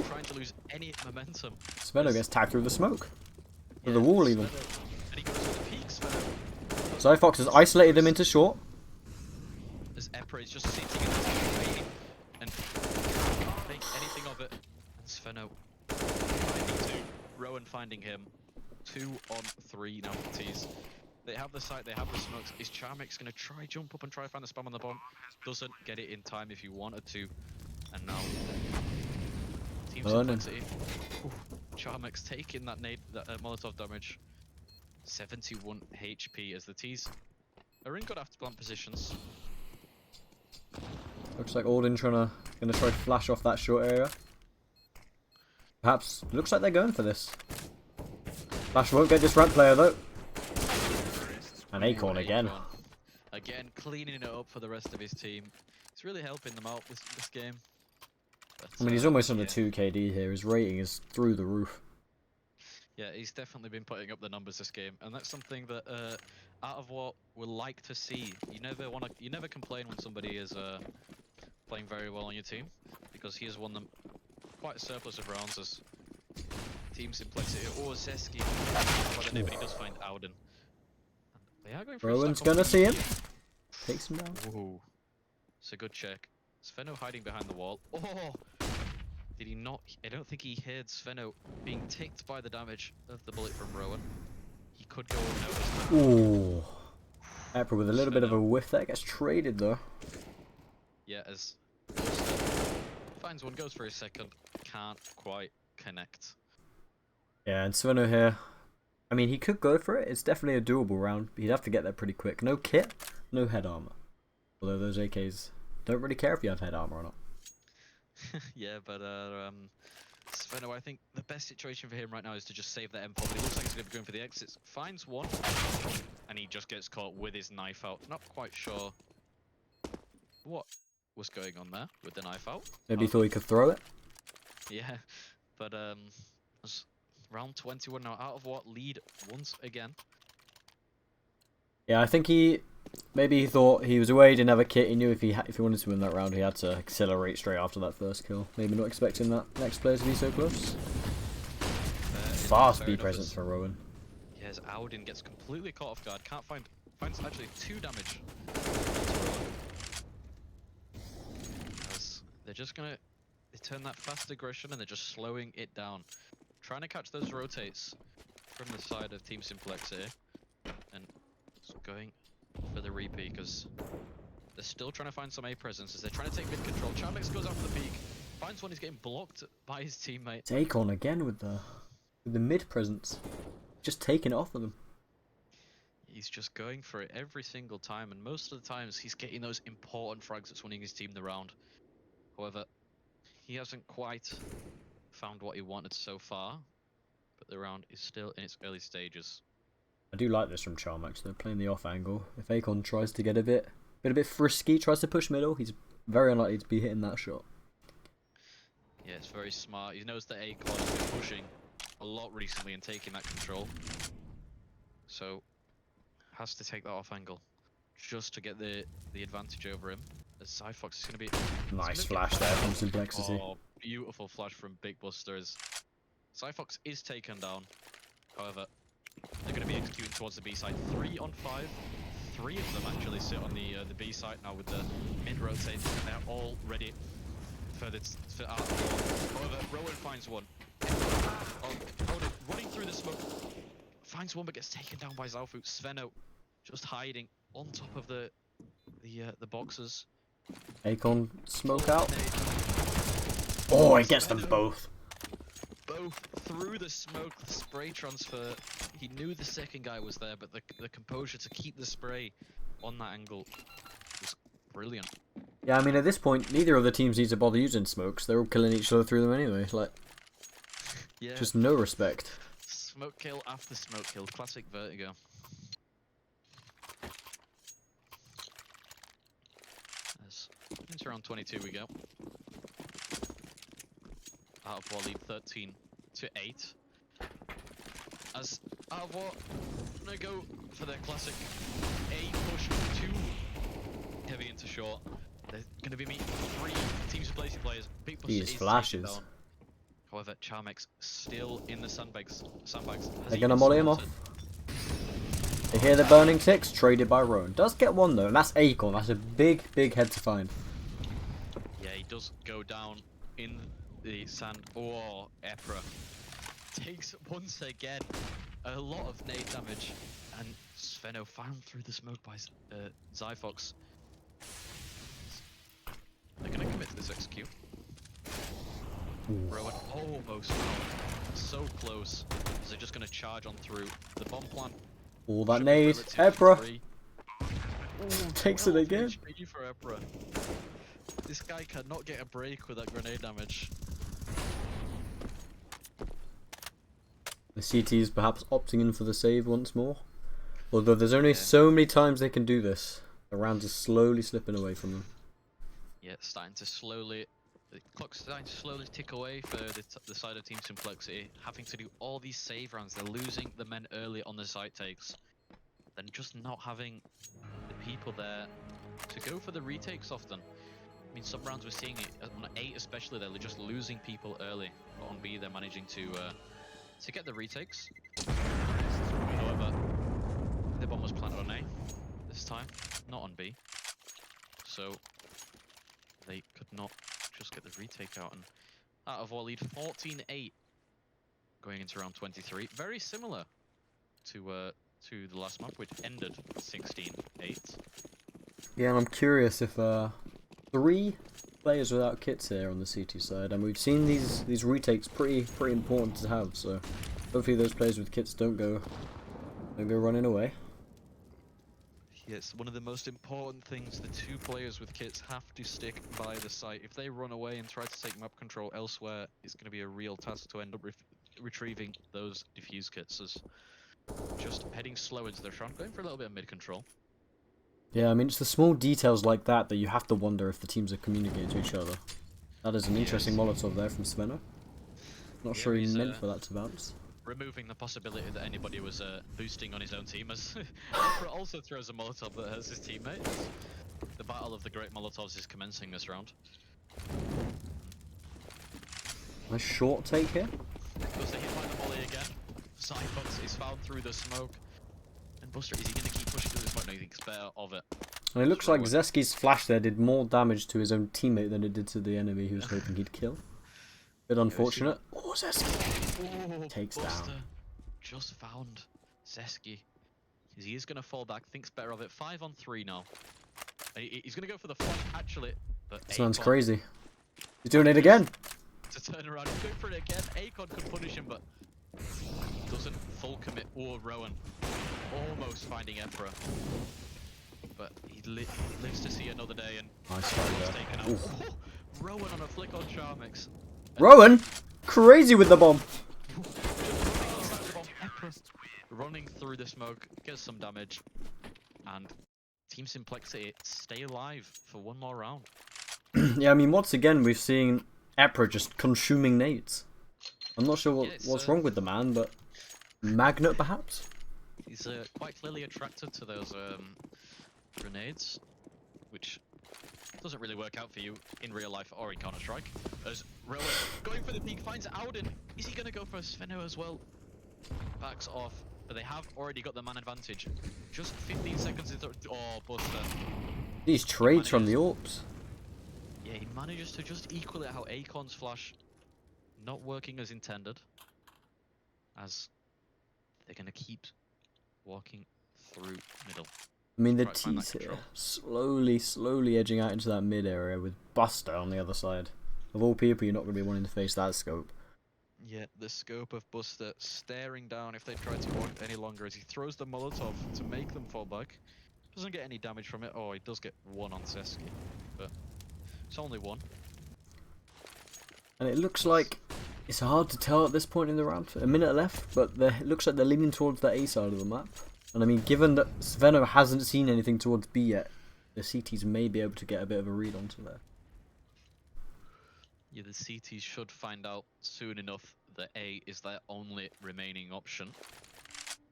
Trying to lose any momentum. Sveno gets tagged through the smoke. Through the Yeah, wall even. And he goes for the peak, Sveno. Zyfox has isolated them into short. As Epra is just sitting and waiting and can't make anything of it. And Sveno finding 2. Rowan finding him. 2 on 3 now for T's. They have the site, they have the smokes. Is Charmix going to try jump up and try find the spam on the bomb? Doesn't get it in time if you wanted to. And now Team Simplexity. Charmix taking that nade, that Molotov damage. 71 HP as the T's are in good afterplant positions. Looks like Alden gonna try to flash off that short area. Perhaps looks like they're going for this. Flash won't get this ramp player though. And Acorn again. Acorn. Again, cleaning it up for the rest of his team. He's really helping them out with this game. But, I mean, he's almost under yeah. 2 KD here. His rating is through the roof. Yeah, he's definitely been putting up the numbers this game, and that's something that Out of War will like to see. You never complain when somebody is playing very well on your team, because he has won them quite a surplus of rounds as Team Simplexity or Zeski. But he does find Auden. They are going for Rowan's gonna see him. Takes him down. Ooh, it's a good check. Sveno hiding behind the wall. Oh, did he not? I don't think he heard Sveno being ticked by the damage of the bullet from Rowan. He could go unnoticed. Ooh. Epra with a little bit of a whiff there. Gets traded though. Yeah, as finds one, goes for a second, can't quite connect. Yeah, and Sveno here. I mean, he could go for it. It's definitely a doable round, but he'd have to get there pretty quick. No kit, no head armor. Although those AKs don't really care if you have head armor or not. Yeah, but Sveno, I think the best situation for him right now is to just save that M4. But it looks like he's going to be going for the exits. Finds one, and he just gets caught with his knife out. Not quite sure what was going on there with the knife out. Maybe he thought he could throw it. Yeah, but round 21 now. Out of War lead once again. Yeah, I think maybe he thought he was away, didn't have a kit. He knew if he wanted to win that round, he had to accelerate straight after that first kill. Maybe not expecting that next player to be so close. Fast B presence for Rowan. Yes, Auden gets completely caught off guard. Finds actually 2 damage. As they're just gonna turn that fast aggression and they're just slowing it down, trying to catch those rotates from the side of Team Simplexity, and going for the repeat because they're still trying to find some A presence as they're trying to take mid control. Charmix goes after the peak, finds one, he's getting blocked by his teammate. It's Acorn again with the mid presence, just taking it off of them. He's just going for it every single time, and most of the times he's getting those important frags that's winning his team the round. However, he hasn't quite found what he wanted so far, but the round is still in its early stages. I do like this from Charmax, though, playing the off angle. If Akon tries to get a bit frisky, tries to push middle, he's very unlikely to be hitting that shot. Yeah, it's very smart. He knows that Akon has been pushing a lot recently and taking that control. So, has to take that off angle just to get the advantage over him. As Cyfox is going to be... Nice flash there from Simplexy. Oh, beautiful flash from Big Busters. Cyfox is taken down. However, they're going to be executing towards the B side. 3 on 5. 3 of them actually sit on the B side now with the mid rotate. They're all ready for out the wall. However, Rowan finds one. Oh, running through the smoke. Finds one but gets taken down by Zalfu. Sveno just hiding on top of the boxes. Akon smoke out. Oh, it gets them both. Both through the smoke, the spray transfer. He knew the second guy was there, but the composure to keep the spray on that angle was brilliant. Yeah, I mean, at this point, neither of the teams need to bother using smokes. They're all killing each other through them anyway. Like, yeah, just no respect. Smoke kill after smoke kill. Classic Vertigo. Into round 22 we go. Out of War lead 13 to 8. As Out of War gonna go for their classic A push 2 heavy into short. They're gonna be meeting 3 Team Simplexy players. Big Buster These is flashes. taken down. However, Charmex still in the sandbags. They're gonna molly him off. They hear the burning ticks, traded by Rowan. Does get one though, and that's Akon. That's a big head to find. Yeah, he does go down in the sand. Oh, Epra takes once again a lot of nade damage, and Sveno found through the smoke by Zyfox. They're gonna commit to this execute. Rowan almost found. So close. So they're just gonna charge on through the bomb plant. All that nade, Epra takes it again. HP for Epra. This guy cannot get a break with that grenade damage. The CT is perhaps opting in for the save once more. Although there's only so many times they can do this. The rounds are slowly slipping away from them. Yeah, it's starting to slowly... The clock's starting to slowly tick away for the side of Team Simplexy, having to do all these save rounds. They're losing the men early on the site takes, then just not having the people there to go for the retakes often. I mean, some rounds we're seeing it on 8 especially. They're just losing people early. But on B, they're managing to get the retakes. However, the bomb was planted on A this time, not on B. So they could not just get the retake out, and out of our lead 14-8 going into round 23. Very similar to the last map, which ended 16-8. Yeah, and I'm curious if 3 players without kits here on the CT side, and we've seen these retakes pretty important to have. So hopefully those players with kits don't go running away. Yes, one of the most important things, the 2 players with kits have to stick by the site. If they run away and try to take map control elsewhere, it's going to be a real task to end up retrieving those defuse kits. As just heading slow into their round, going for a little bit of mid control. Yeah, I mean, it's the small details like that that you have to wonder if the teams are communicating to each other. That is an interesting Molotov there from Sveno. Not sure he meant for that to bounce. Removing the possibility that anybody was boosting on his own team, as Epra also throws a Molotov that hurts his teammates. The battle of the great Molotovs is commencing this round. Nice short take here. Buster hit by the molly again. Cyfox is found through the smoke. And Buster, is he going to keep pushing to this point? No, he thinks better of it. And it looks like Zeski's flash there did more damage to his own teammate than it did to the enemy he was hoping he'd kill. Bit unfortunate. Oh, Zeski takes Buster down. Just found Zeski. He is going to fall back, thinks better of it. 5 on 3 now. He's going to go for the flank, actually. But This man's crazy. He's doing it again. To turn around, he's going for it again. Akon could punish him, but doesn't full commit. Or Rowan almost finding Epra. But he lives to see another day, and Nice fight there. taken out. Oh, Rowan on a flick on Charmix. Rowan, crazy with the bomb. Epra running through this smoke, gets some damage, and Team Simplexy stay alive for one more round. Yeah, I mean, once again, we've seen Epra just consuming nades. I'm not sure Yeah, it's, what's wrong with the man, but magnet perhaps? He's quite clearly attracted to those grenades, which doesn't really work out for you in real life or in Counter-Strike. As Rowan going for the peak finds Auden. Is he going to go for Sveno as well? Backs off, but they have already got the man advantage. Just 15 seconds into... Oh, Buster. These trades from the AWPs. Yeah, he manages to just equal it how Akon's flash not working as intended. As they're going to keep walking through middle. I mean, the Try to find that T's here, control. slowly edging out into that mid area with Buster on the other side. Of all people, you're not going to be wanting to face that scope. Yeah, the scope of Buster staring down if they try to walk any longer as he throws the Molotov to make them fall back. Doesn't get any damage from it. Oh, he does get one on Zeski, but it's only one. And it looks like it's hard to tell at this point in the round. A minute left, but it looks like they're leaning towards the A side of the map. And I mean, given that Sveno hasn't seen anything towards B yet, the CTs may be able to get a bit of a read onto there. Yeah, the CTs should find out soon enough that A is their only remaining option.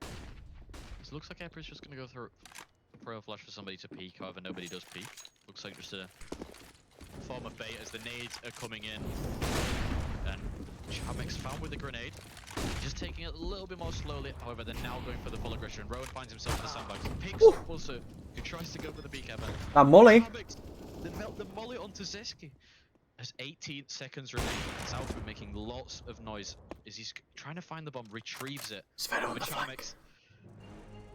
So it looks like Epic is just going to go through a flash for somebody to peek, however nobody does peek. Looks like just a form of bait as the nades are coming in. And Chavek's found with the grenade. Just taking it a little bit more slowly, however they're now going for the full aggression. Rowan finds himself in the sandbags. Picks up Buster, who tries to go for the peek ever. And Molly! The molly onto Zeski. As 18 seconds remain, Southwood making lots of noise as he's trying to find the bomb, retrieves it. Sveno on the flank.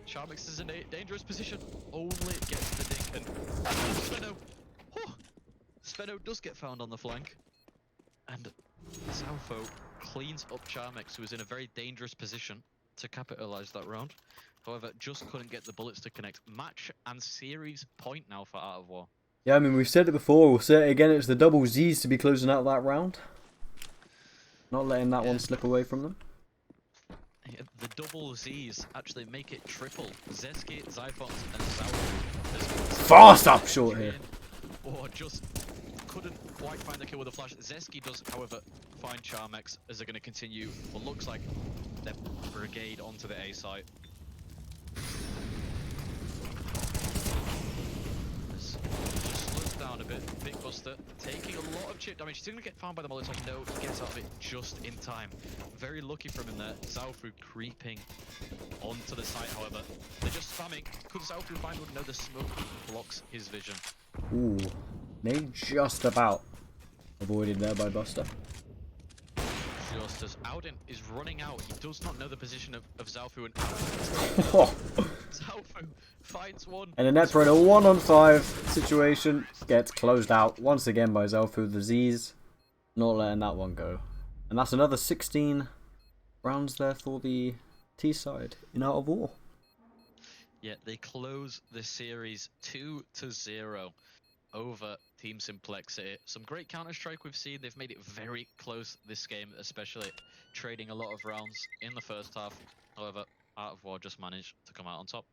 Charmix is in a dangerous position, only gets the dink, and Sveno, Sveno does get found on the flank, and Southwood cleans up Charmix, who is in a very dangerous position to capitalise that round. However, just couldn't get the bullets to connect. Match and series point now for Art of War. Yeah, I mean, we've said it before, we'll say it again, it's the double Z's to be closing out that round. Not letting that one slip away from them. Yeah, the double Z's actually make it triple. Zeski, Zyphons, and Southwood. Fast up short here. Or just couldn't quite find the kill with a flash. Zeski does, however, find Charmex as they're going to continue what looks like their brigade onto the A site. Just slows down a bit. Big Buster taking a lot of chip damage. He's going to get found by the Molotov. No, he gets out of it just in time. Very lucky from him there. Zaufu creeping onto the site, however. They're just spamming. Could Zaufu find one? No, the smoke blocks his vision. Ooh, they just about avoided there by Buster. Just as Auden is running out, he does not know the position of Zaufu, and Zaufu finds one. And Epra in a 1-on-5 situation gets closed out once again by Zaufu. The Z's not letting that one go. And that's another 16 rounds there for the T side in Art of War. Yeah, they close the series 2-0 over Team Simplexy. Some great Counter-Strike we've seen. They've made it very close this game, especially trading a lot of rounds in the first half. However, Art of War just managed to come out on top.